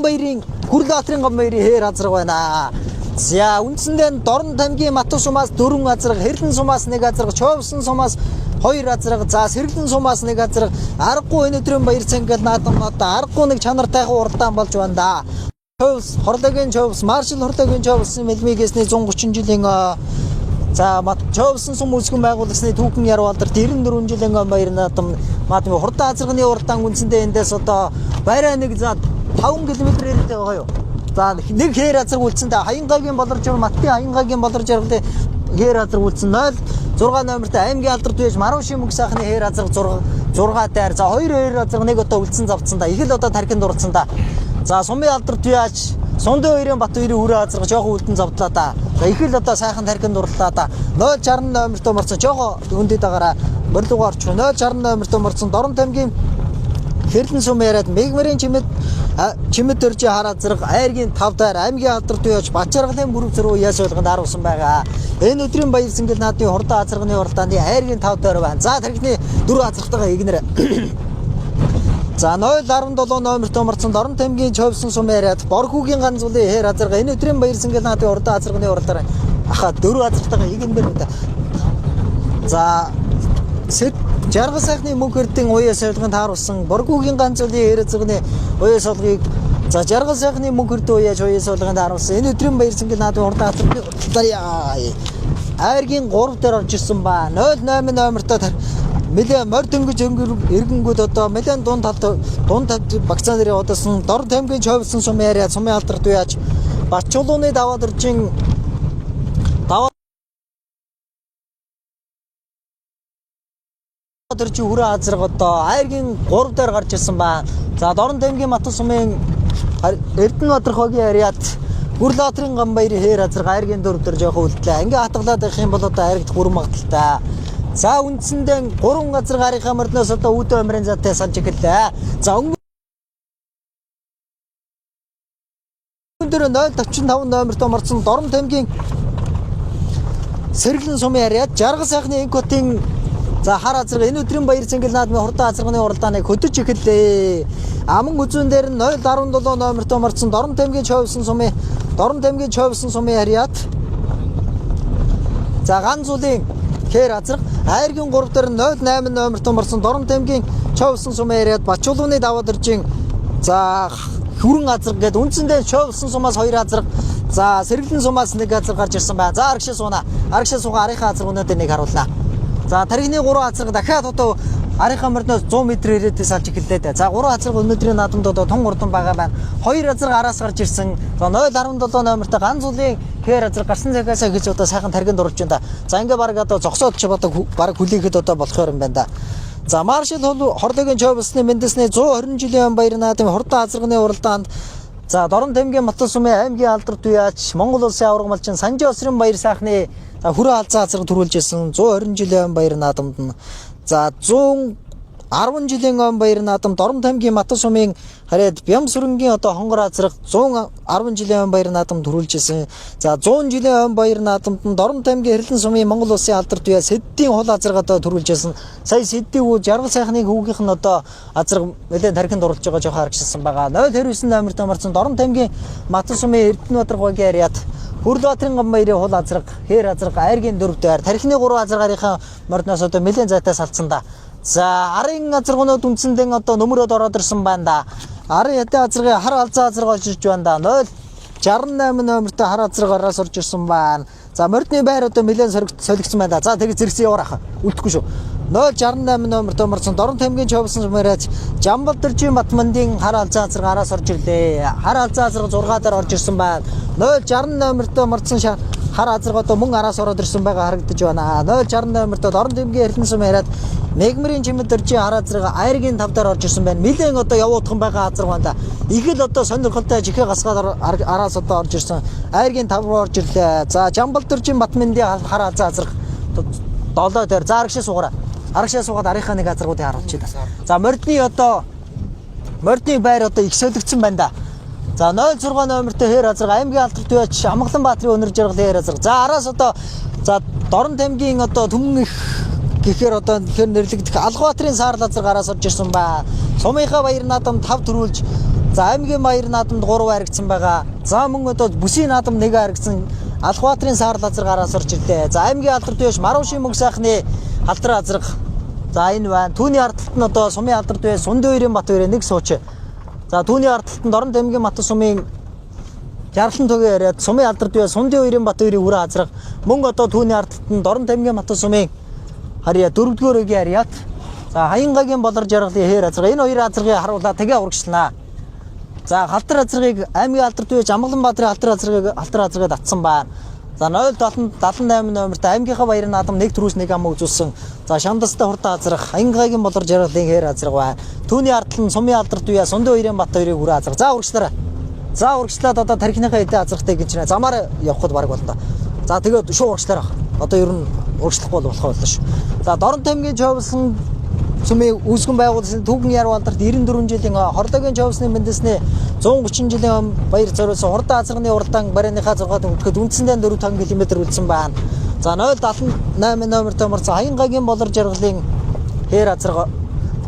баярын Хүрлаатрын гам баярын хээр азраг байна. За үндсэндээ Дорн Таймгийн Матус сумаас 4 азраг, Хэрлэн сумаас 1 азраг, Чойвсон сумаас 2 азраг, за Сэргэлэн сумаас 1 азраг, аргагүй энэ өдрийн баяр цангал наадам одоо аргагүй нэг чанартайхан уралдаан болж байна да. Чойвс, Хорлогийн Чойвс, Маршал Хорлогийн Чойвсын мэлмигээсний 130 жилийн за Чойвсон сум үүсгэн байгуулагчны түүхэн яруу алдар 94 жилийн баяр наадам маадмын хурдан азрагны уралдаан үндсэндээ эндээс одоо байраа нэг за 5 км ирэлтэй байгаа юу. За нэг хээр азраг үлдсэндээ Хаянгагийн болорж Маттын Хаянгагийн болорж яргалын хээр азраг үлдсэн 06 номертой аймгийн алдарт үеж Марушийн мөнгө сайхны хээр азраг 6 дайр. За 2 хээр азраг нэг одоо үлдсэн завцсан да. Их л одоо тархинд урдсан да. За сумын алдарт үеж Сундан хоёрын Бат хоёрын хүрээ азраг жоохон үлдэн завдлаа да. За их л одоо сайхан тархинд урлаа да. 060 номертой морцсон жоохон өндөд байгаараа морилгоо орч 060 номертой морцсон Дорн Таймгийн Хэрлэн сум яриад мегмэрийн чимэд төржи хар азраг Аяргийн 5 дайр аймгийн алдарт үеж Бачаргалын бүрвсэр уяа сойлгонд харуулсан байгаа. Энэ өдрийн баяр цэнгэл наадмын хурдан азрагны уралдааны Аяргийн 5 дайр байна. За тархины 4 азрагтайгаа игнэр. За 017 номертой морцсон Дорн Таймгийн Чойвсон сум яриад Боркугийн ганцуулын хээр азраг энэ өдрийн баяр цэнгэл наадмын хурдан азрагны уралдааны аха 4 азрагтайгаа игнэр байна. За Жаргал сайхны мөнх эрдэн уяа сойлгонд тааруулсан Боркугийн ганцуулын хээр азрагны уяа сойлгыг за Жаргал сайхны мөнх эрдэн уяа сойлгонд тааруулсан энэ өдрийн баяр цэнгэл наадмын хурдан азрагны Аяргийн 3 дээр орж ирсэн ба 08 номертой Мэлээ морь дөнгөж эргэнгүүд одоо мэлэн дунд багцаа нэрээ одоосон Дорн Таймгийн Чойвсон сум яриа сумын алдарт үеж Бачуулууны даваа дөржин хүрээ азраг одоо Аяргийн 3 дээр гарч ирсэн ба. За Дорн Таймгийн Матус сумын Эрдэнэ Батрах хогийн яриад Хүрлаатрын гам баярын хээр азраг Аяргийн 4 дээр жоохон үлдлээ. Ингээ хатгалаад байх юм бол одоо Аяргт хүрэн магадaltaй. За үндсэндээ 3 газар гарынхаа мордноос одоо үүдэн өмрийн затай салж эхэллээ. За өндөр 055 номертой морцсон Дорн Таймгийн Сэргэлэн сумын яриад Жаргал сайхны Инкотын за хар азраг энэ өдрийн баяр цэнгэл наадмын хурдан азрагны уралдааныг хөдөж эхэллээ. Аман үзүүн дээр нь 017 номертой морцсон Дорн Таймгийн Чойвсон сумын яриад за ганцуулын хээр азраг Аяргийн 3 дээр 08 номертой морцсон Дорн Таймгийн Чойвсон сумын яриад Бачуулууны даваа дөржин за хүрэн азраг гэдэг үндсэндээ Чойвсон сумаас 2 азраг за Сэргэлэн сумаас 1 азраг гарч ирсэн байна. За аргашаа суугаа арийнхаа азраг өнөөдөр нэг харуулнаа. За тархины 3 азраг дахиад одоо арийнхаа мордноос 100 м ирээд салж эхэллээ. За 3 азраг өнөөдрийн наадамд одоо тун урдан байгаа байна. 2 азраг араас гарч ирсэн. За 017 номертой ганцуулын хээр азраг гарсан цагаас эхэлж одоо сайхан тархинд орж байна. За ингээ баг одоо зогсоод ч одоо баг хүлээхэд одоо болохоор юм байна да. За Маршал Хорлогийн Чойвсны Мендэсний 120 жилийн баяр наадмын хурдан азрагны уралдаанд за Дорн Таймгийн Матус сумын аймгийн алдарт үеж Монгол улсын аварга малчин Санжи Осрын баяр сайхны хүрээ алзан азраг төрүүлж ирсэн 120 жилийн баяр наадамд нь за 110 жилийн баяр наадам Дорн Таймгийн Матус сумын хараад Бямсүрэнгийн одоо хонгор азраг 110 жилийн баяр наадам төрүүлж ирсэн. За 100 жилийн баяр наадамд нь Дорн Таймгийн Хэрлэн сумын Монгол улсын алдарт үе Сэддийн хул азраг одоо төрүүлж ирсэн. Сая Сэддийн хүү Жаргал сайхны хүүгийнх нь одоо азраг нэлээд тархинд оруулж байгаа жоохон харагчсан байгаа. 029 номертой марцсан Дорн Таймгийн Матус сумын Эрдэнэ Батрах хогийн яриад Хүрлаатрын гам баярын хул азраг, хээр азраг, Аяргийн 4 дайр, тархины 3 азрагарынхаа мордноос одоо нэлээд зайтай салцсан да. За арын азрагнууд үндсэндээ одоо нөмрөөд ороод ирсэн байна да. Арын ятэ азрагын хар алзан азраг орж ирж байна да. 068 номертой хар азрагараас орж ирсэн байна. За мордны байр одоо нэлээд солигдсон байна да. За тэг зэрэгсэн яваарах. Үлдэхгүй шүү. 068 номертой марцсан Дорн Таймгийн Чойвсон сумаараач Жамбалдэржийн Батмандын хар алзан азрагараас орж ирлээ. Хар алзан азраг 6 дээр орж ирсэн байна. 060 номертой марцсан хар азраг одоо мөн араас ороод ирсэн байгаа харагдаж байна. 068 номертой дорн тэмгийн эрдэнэ сум яриад мегмэрийн чимэд дөржи хар азраг айргийн тавдаар орж ирсэн байна. Нилээн одоо явуудхан байгаа азраг байна. Их л одоо сонирхолтой жихээ гасгаад араас одоо орж ирсэн. Айргийн тав руу орж ирлээ. За Жамбал дөржин Батмэндийн хар азраг долоо дээр за арагшаа суугаараа. Арагшаа суугаад арийнхаа нэг азрагуудыг харуулчих та. За мордны байр одоо их солигдсон байна да. За 06 номертой хэр азраг аймгийн алдарт байж Амгалан баатрын өнөр жаргал хэр азраг. За араас одоо за Дорн таймгийн одоо түмэн их гэхээр одоо тэгэхээр нэрлэгдэх Алгабатрын саарл азраг араас орж ирсэн ба. Сумынхаа баяр наадамд 5 төрүүлж за аймгийн баяр наадамд 3 харигдсан байгаа. За мөн одоо бүсийн наадамд 1 харигдсан Алгабатрын саарл азраг араас орж ирлээ. За аймгийн алдарт байж Марушийн мөнх сайхны алдар азраг. За энэ байна. Түүний ардталт нь одоо сумын алдарт байж Сундэөрийн бат хоёрын нэг сууч. За түүний ардталтанд Дорн таймгийн Мат сумын Жарлан төгээ яриад сумын алдарт бай Сунди хоёрын бат хоёрын хүрээ азраг мөн одоо түүний ардталтанд Дорн таймгийн Мат сумын харьяа 4-р өгийн харьяат за Хаянгагийн болор жаргалын хэр азраг энэ хоёр азрагыг харуулаад тэгээ урагшлаа. За халдар азрагыг аймгийн алдарт бай Амгалан баатрын халдар азрагыг татсан байна. За 078 номерт аймгийнхаа баяр наадам 1 төрөөс 1 ам үзүүлсэн. За Шандастай хурдан азраг Хаянгагийн болор жаргалын хэр азраг байна. Түүний ардтал нь сумын алдарт бай Сунди хоёрын бат хоёрын хүрээ азраг. За урагшлаарай. За урагшлаад одоо тархиныхаа эдээ азрагтай гэж нэ замаар явхад баг боллоо. За тэгээд шууд урагшлаарай. Одоо ер нь урагшлахгүй болох байлаа шүү. За Дорн таймгийн жовлсон сумын үүсгэн байгуулсан Түүхэн Яруу алдарт 94 жилийн Хорлогийн жовлсны мэндэсний 130 жилийн баяр зориулсан хурдан азрагны уралдаан бариныхаа 6-д өгөхөд үндсэндээ 4-5 км үлдсэн байна. За 078 номертой морц Хаянгагийн болор жаргалын хэр азраг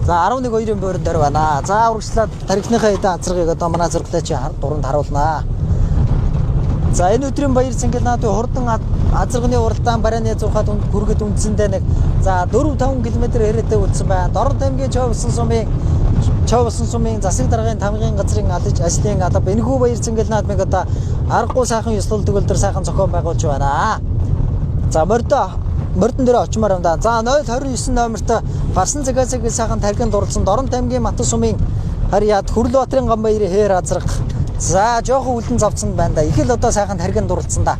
за 11-2-ын бойрон дээр байна. За урагшлаад тархиныхаа эдэн азрагыг одоо манай зургтай чи дуранд харуулнаа. За энэ өдрийн баяр цэнгэл наадын хурдан азрагны уралдаан барайны 6-д хүргэд үндсэндээ нэг за 4-5 км хэрэтэ үлдсэн байна. Дорн таймгийн Човлсон сумын засаг даргын тамгын газрын ажлын алба энэхүү баяр цэнгэл наадмыг одоо аргагүй сайхан ёслол төгөлдөр сайхан зохион байгуулж байна. За мордон дээр очимоор юм да. За 029 номертой Барсан цагаасыг сайхан тархинд дурлсан Дорн таймгийн Мат сумын харьяат Хүрлбаатрын Гамбаярын хэр азраг. За жоохон үлдэн завцсан байна да. Их л одоо сайхан тархинд дурлсан да.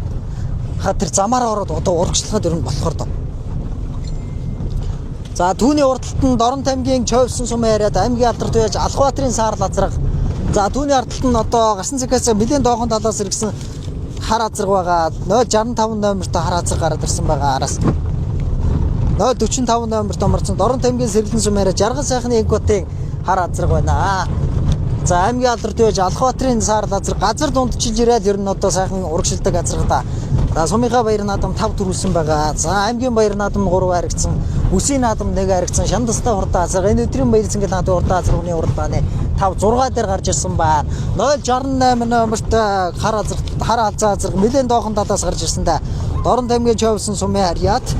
Тэр замаар ороод одоо урагшлахад ер нь болохоор доо. За түүний урдталт нь Дорн таймгийн Човлсон сумын яриад аймгийн алдарт байж Алхбаатрын саарл азраг. За түүний ардталт нь одоо Гарсан цагаас нэлээд доохон талаас иргсэн хар азраг байгаа. 065 номертой хар азраг гараад ирсэн байгаа араас. 045 номерт оморсон Дорн таймгийн Сэргэлэн сум яриад Жаргал сайхны Инкотын хар азраг байна. За аймгийн алдарт байж Алхбаатрын саарл азраг газар дундчилж ирээд ер нь одоо сайхан урагшилдаг азраг да. За сумынхаа баяр наадам 5 төрүүлсэн байгаа. За аймгийн баяр наадам 3 харигдсан. Бүсийн наадам 1 харигдсан. Шандастай хурдан азраг энэ өдрийн баяр цэнгэл наадын хурдан азрагны уралдааны 5-6 дээр гарч ирсэн байна. 068 номерт хар азраг нэлээд доохон талаас гарч ирсэн да. Дорн таймгийн Човлсон сумын харьяат.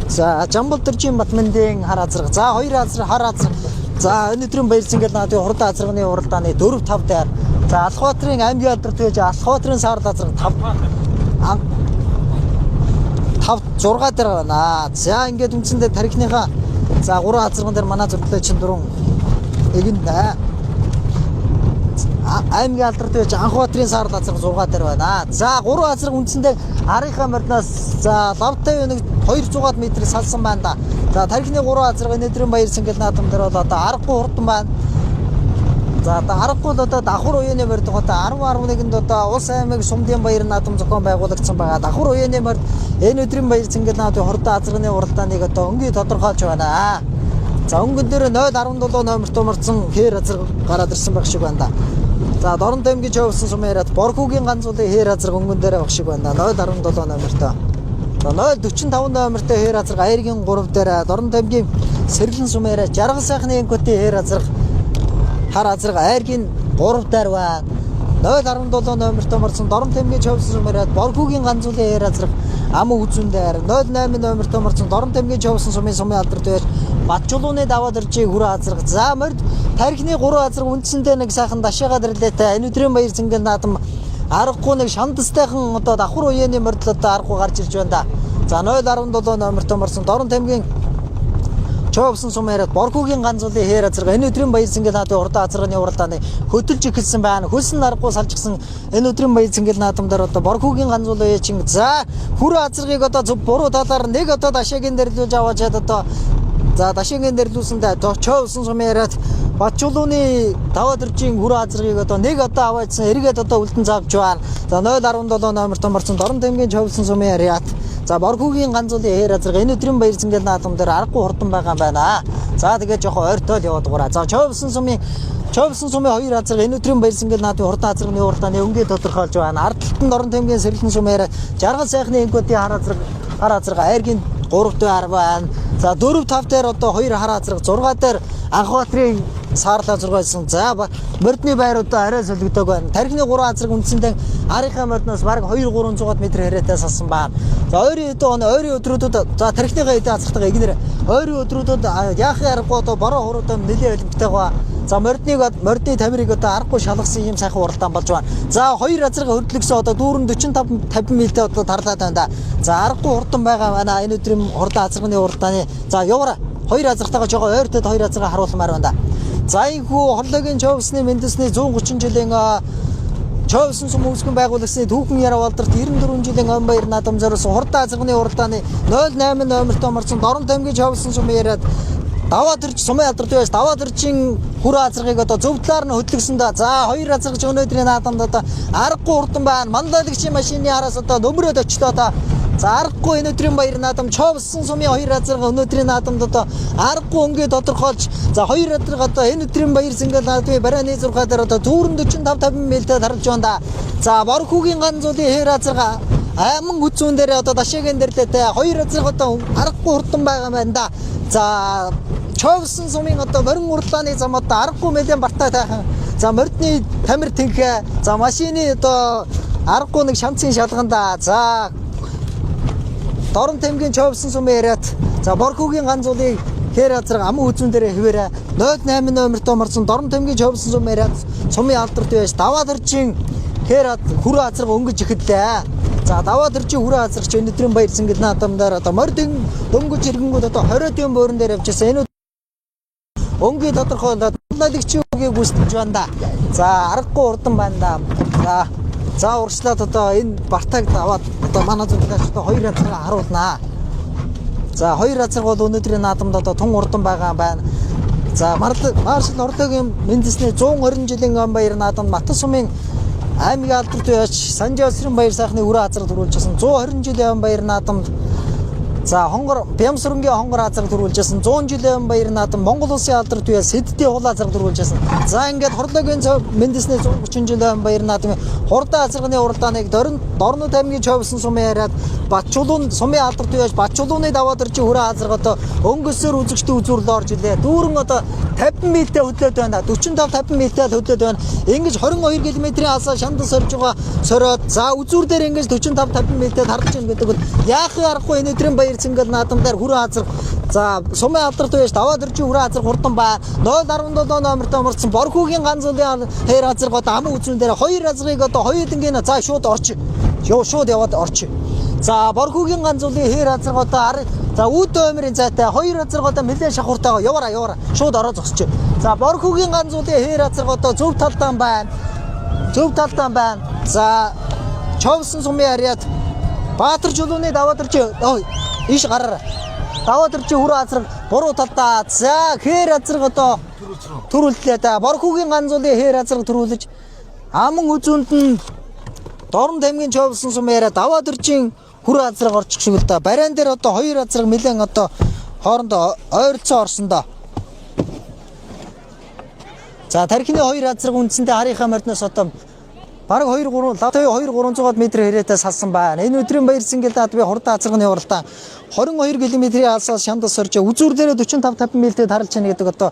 За Жамбал дөржин Батмэндийн хар азраг. За 2 азраг хар азраг. За энэ өдрийн баяр цэнгэл наадын хурдан азрагны уралдааны 4-5 дээр. За Алхбаатрын аймгийн алдарт байж Алхбаатрын саарл азраг 5-6 дээр байна. За ингээд үндсэндээ тархиныхаа за 3 азраган дээр манай зурглаа чин дөрөв эгэнэ. Аймгийн алдарт байж Анхбаатрын саарл азраг 6 дээр байна. За 3 азраг үндсэндээ арийнхаа мордноос за лавтай нэг 200 м салсан байна да. За тархины 3 азраг энэ өдрийн баяр цэнгэл наадам дээр бол одоо аргагүй хурдан байна. За аргагүй одоо давхар уяаны морд одоо 10-11-нд одоо улс аймаг сумдын баяр наадам зохион байгуулагдсан байгаа. Давхар уяаны морд энэ өдрийн баяр цэнгэл наадын хурдан азрагны уралдааныг одоо өнгийн тодорхойлж байна. За өнгөн дээр 017 номерт умарсан хэр азраг гараад ирсэн байх шиг байна да. За Дорн таймгийн Човлсон сум яриад Борхүүгийн ганцуулын хэр азраг өнгөн дээр байх шиг байна. 017 номертой. За 045 номертой хэр азраг Аяргийн 3 дээр Дорн таймгийн Сэргэлэн сум яриад Жаргал сайхны Инкотын хэр азраг хар азраг Аяргийн 3 дээр байна. 017 номертой морсон Дорн таймгийн Човлсон сум яриад Борхүүгийн ганцуулын хэр азраг ам үзүүн дээр 08 номертой морсон Дорн таймгийн Човлсон сумын алдарт байж Батжуулууны даваад иржээ хүрээ азраг. За морд тархины 3 азраг үндсэндээ нэг сайхан дашаагаад ирлээтэй. Энэ өдрийн баяр цэнгэл наадам аргагүй нэг Шандастайхан одоо давхар уяаны морд одоо аргагүй гарч ирж байна да. За 017 номертой морсон Дорн таймгийн Чоовсон сум яриад Боркуугийн ганц зүйлийн хээр азарга энэ өдрийн баяр цэнгэл наадмын хурдан азарганы уралдааны хөтөлж ихэлсэн байна. Хөлсөн аргагүй салжчихсан энэ өдрийн баяр цэнгэл наадмаар одоо Боркуугийн ганц зүйлийн ээчин за хүрээ азаргыг одоо зөв буруу талаар нэг одоо дашаагийн дэрлүүлж аваад одоо за дашаагийн дэрлүүлсэндээ Чоовсон сум яриад Батчулууны даваад иржийн хүрээ азаргыг одоо нэг одоо аваадсан эргээд одоо үлдэн заавж байна. За 017 номерт марцсан Дорн Тэмгийн Чоовсон сум яриад за Боркуугийн ганц зүйлийн хээр азарга энэ өдрийн баяр цэнгэл наадам дээр аргагүй хурдан байгаа юм байна. За тэгээд жоохон ойртол яваад гураа. За Чоовсон сумын хоёр азарга энэ өдрийн баяр цэнгэл наадмын хурдан азарганы уралдааны өнгөө тодорхойлж байна. Ардталтан Дорн Тэмгийн Сэрэлэн сум яриад жаргал сайхны өнгөдийн хар азарга айргийн 3 дэх хар байна. За 4 5 дээр одоо 2 хар азарга 6 дээр Анхбаатарын саарлаа 6 байсан. За мордны байруудаа арай солигдог байна. Тархины 3 азарга үндсэндээ арийнхаа мордноос бараг 2-300 м хэрэтэ салсан байна. За ойрын өдрүүдэд за тархиныхаа эдийн азартайгаа игнэр ойрын өдрүүдэд яахын аргагүй одоо бороо хуруутай нэлээд олимптай байгаа. За мордны тамирыг одоо аргагүй шалгасан юм сайхан уралдаан болж байна. За 2 азарга хөрдлөгсөн одоо дүүрэн 45 м-тэй одоо тарлаад байна да. За аргагүй хурдан байгаа байна. Энэ өдрийн хурдан азарганы уралдааны за яваараа 2 азартайгаа жоохон ойртод 2 азарга харуулмаар байна да. За энэхүү хорлогийн Чоовсны Мендэсний 130 жилийн Чоовсон сум үүсгэн байгуулагчны түүхэн яраа болдорт 94 жилийн он баяр наадам зориулсан хурдан азарганы уралдааны 08 номерт марцсан Дорн Тэмгийн Чоовсон сум яриад даваад ирж сумын алдарт байж даваад иржийн хүрээ азаргыг одоо зөв талаар нь хөтлөгсөн да. За 2 азаргч өнөөдрийн наадамд одоо аргагүй хурдан байна. Мандалагчийн машины араас одоо нөмрөөд очлоо да. За аргагүй энэ өдрийн баяр наадам Чоовсон сумын 2 азарга өнөөдрийн наадамд одоо аргагүй өнгөө тодорхойлж за 2 азарга одоо энэ өдрийн баяр цэнгэл наадмын барааны 6 дээр одоо дүүрэн 45 м-тэй таралж байна да. За Боркуугийн ганц зүйлийн хээр азарга аман хүзүүн дээр одоо дашаагийн дэрлэлтэй 2 азарга одоо аргагүй хурдан байгаа юм байна да. За Чоовсон сумын одоо морин уралдааны зам одоо аргагүй мэлэн бартай тайхан за мордны тамир тэнхээ за машины одоо аргагүй нэг шанцын шалганда за Дорн Тэмгийн Чоовсон сум яриад за Боркуугийн ганц зүйлийн хээр азарга аман хүзүүн дээр хэвээрээ 08 номерт марцсан Дорн Тэмгийн Чоовсон сум яриад сумын алдарт байж даваад иржийн хээр хүрээ азарга өнгөж ихэдлээ. За даваад иржийн хүрээ азаргач өнөөдрийн баяр цэнгэл наадамдаар одоо мордын өнгөж ирэнгүүд одоо 20 дэн бууран дээр явж байсан. Энэ өнгөө тодорхойлоод мандалагчийн үгийг гүйцэтгэж байна да. За аргагүй урдан байна да. За урагшлаад одоо энэ бартаг даваад одоо манай зөвлөгөөч одоо 2 азарга харуулнаа. За 2 азарга бол өнөөдрийн наадамд одоо тун урдан байгаа байна. За маршал орлогийн Мендэсний 120 жилийн он баяр наадамд Матас сумын аймгийн алдарт байж Санжи Осрын баяр сайхны хүрээ азарга төрүүлжсэн 120 жилийн он баяр наадамд за Бямсрынгийн хонгор азарга төрүүлжсэн 100 жилийн баяр наадам Монгол улсын алдарт үе Сэддийн хул азарга төрүүлжсэн. За ингээд хорлогийн Мендэсний 130 жилийн баяр наадмын хурдан азарганы уралдааныг Дорн Тэмгийн Чоовсон сумын яриад Батчулуун сумын алдарт үеж Батчулууны даваад ирж хүрээ азарга одоо өнгөсөөр үзэгчдийн үзүүрлээ орж илээ. Дүүрэн одоо 50 м-тэй хөдлөөд байна. 45 м-тэй хөдлөөд байна. Ингэж 22 км-ийн алсаа шандас сорж байгаа сороод за үзүүр дээр ингэж 45 м-тэй тарлаж ийн гэдэг нь яахын аргагүй энэ өдрийн баяр цэнгэл наадамдаар хүрээ азарга за сумын алдарт байж даваад ирж хүрээ азарга хурдан ба 017 номерт марцсан Боркуугийн ганц зүйлийн хээр азарга одоо аман үзүүн дээр 2 азаргыг одоо хоёулангийн за шууд орч шууд яваад орч. За Боркуугийн ганц зүйлийн хээр азарга одоо за үүд өмрийн зайтай 2 азарга одоо нэлээд шахууртайгаа яваараа шууд ороо зогсож. За Боркуугийн ганц зүйлийн хээр азарга одоо зөв талдаа байна. За Чоовсон сумын яриад Баатар жулууны даваад ирж иш гараар даваад ирж хүрээ азарга буруу талдаа за хээр азарга одоо төрүүллээ да. Боркуугийн ганц зүйлийн хээр азарга төрүүлж аман үзүүнд нь Дорн Тэмгийн Чоовсон сум яриад даваад иржийн хүрээ азарга орчих шиг л да. Бараан дээр одоо 2 азарга нэлээд одоо хоорондоо ойролцоо орсон да. За тархины 2 азарга үндсэндээ харийнхаа мордноос одоо бараг 2-300 м хэрэтэ салсан байна. Энэ өдрийн баяр цэнгэл наадмын хурдан азарганы уралдаан 22 км-ийн алсаас шандас сорж үзүүр дээр 45 м-тэй таралж байна гэдэг одоо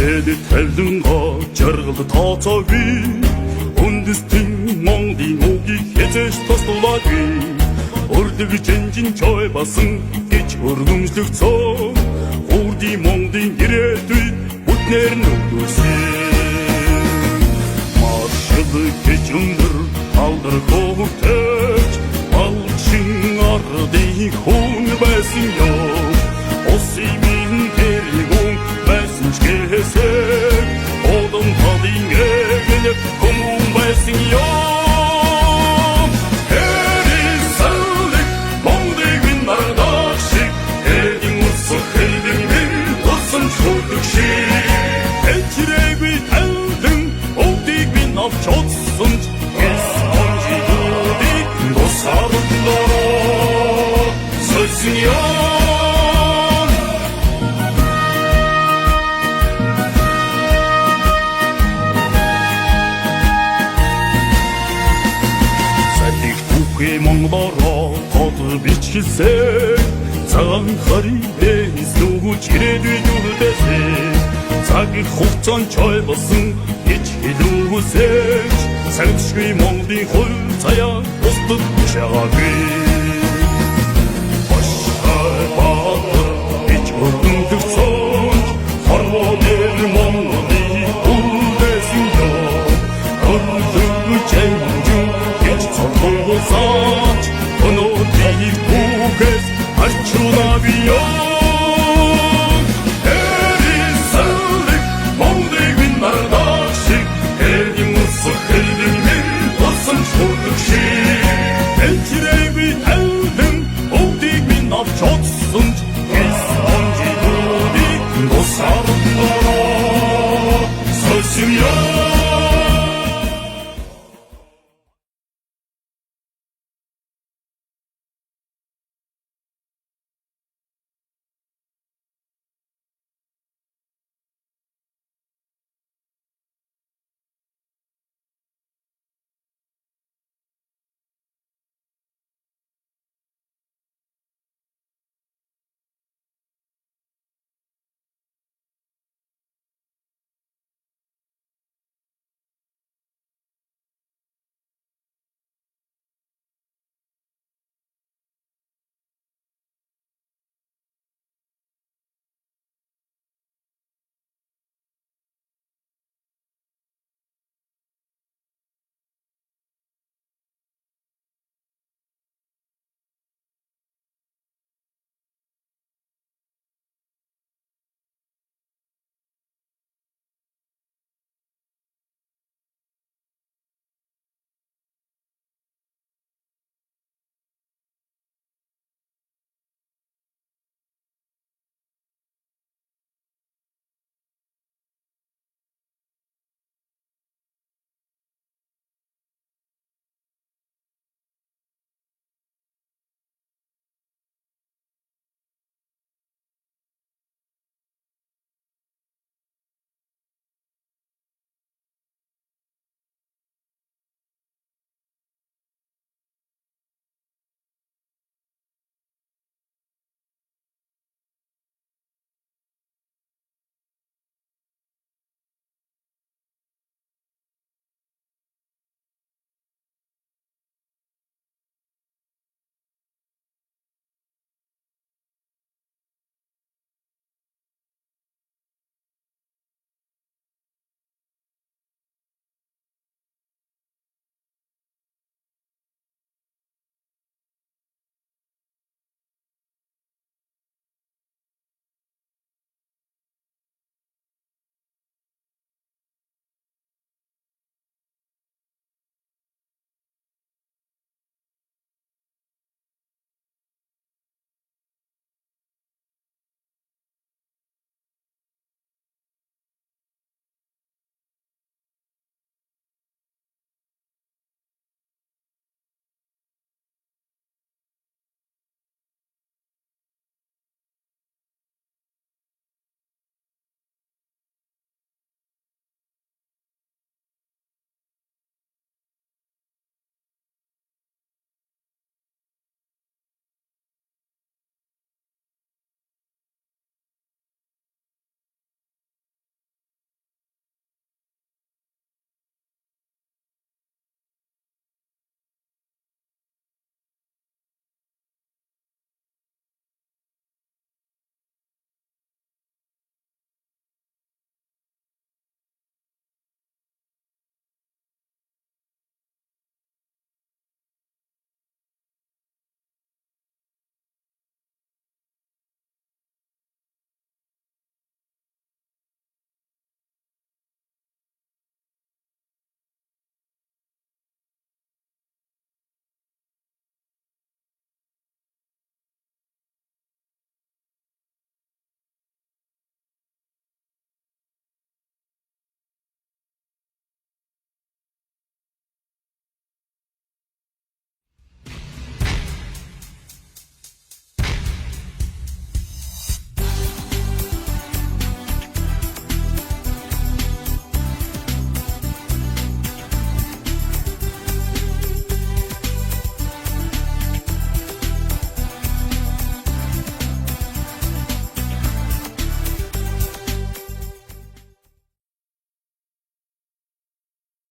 Тэдэд тавиланга жаргал тооцоогүй үндэстэн Монголын үгийг хязгаарч тослоогүй Өрдөг жинжин чой басан гэж өргөмжлөгцөө Урди Монголын ирээдүйд бүтнээр нүгдүүлсэн Маршал гэж өндөр алдар хөвгтөж Балчин ардын хүн байсан ёо Осимин тэргүүн байсан ч гэсэг Одон талын эгнэг хүн байсан ёо Хэрисэлэг Монголын нардагшиг Эдийн усах хэлбэр тусан шүлдэг шиг Эчрээгүй талдан Одыг минь авч утсан ч Гэс онжидуудыг Тусардлоо Сөлсөн ёо Монголоо тод бичсэн цагаан харин дэс нүгүч ирээдүйд үлдээсэн цагийг хугацаанд чой болсон гэж хэлүүсэж сагтшгүй Монголын хөл цаяа устд шагаагүй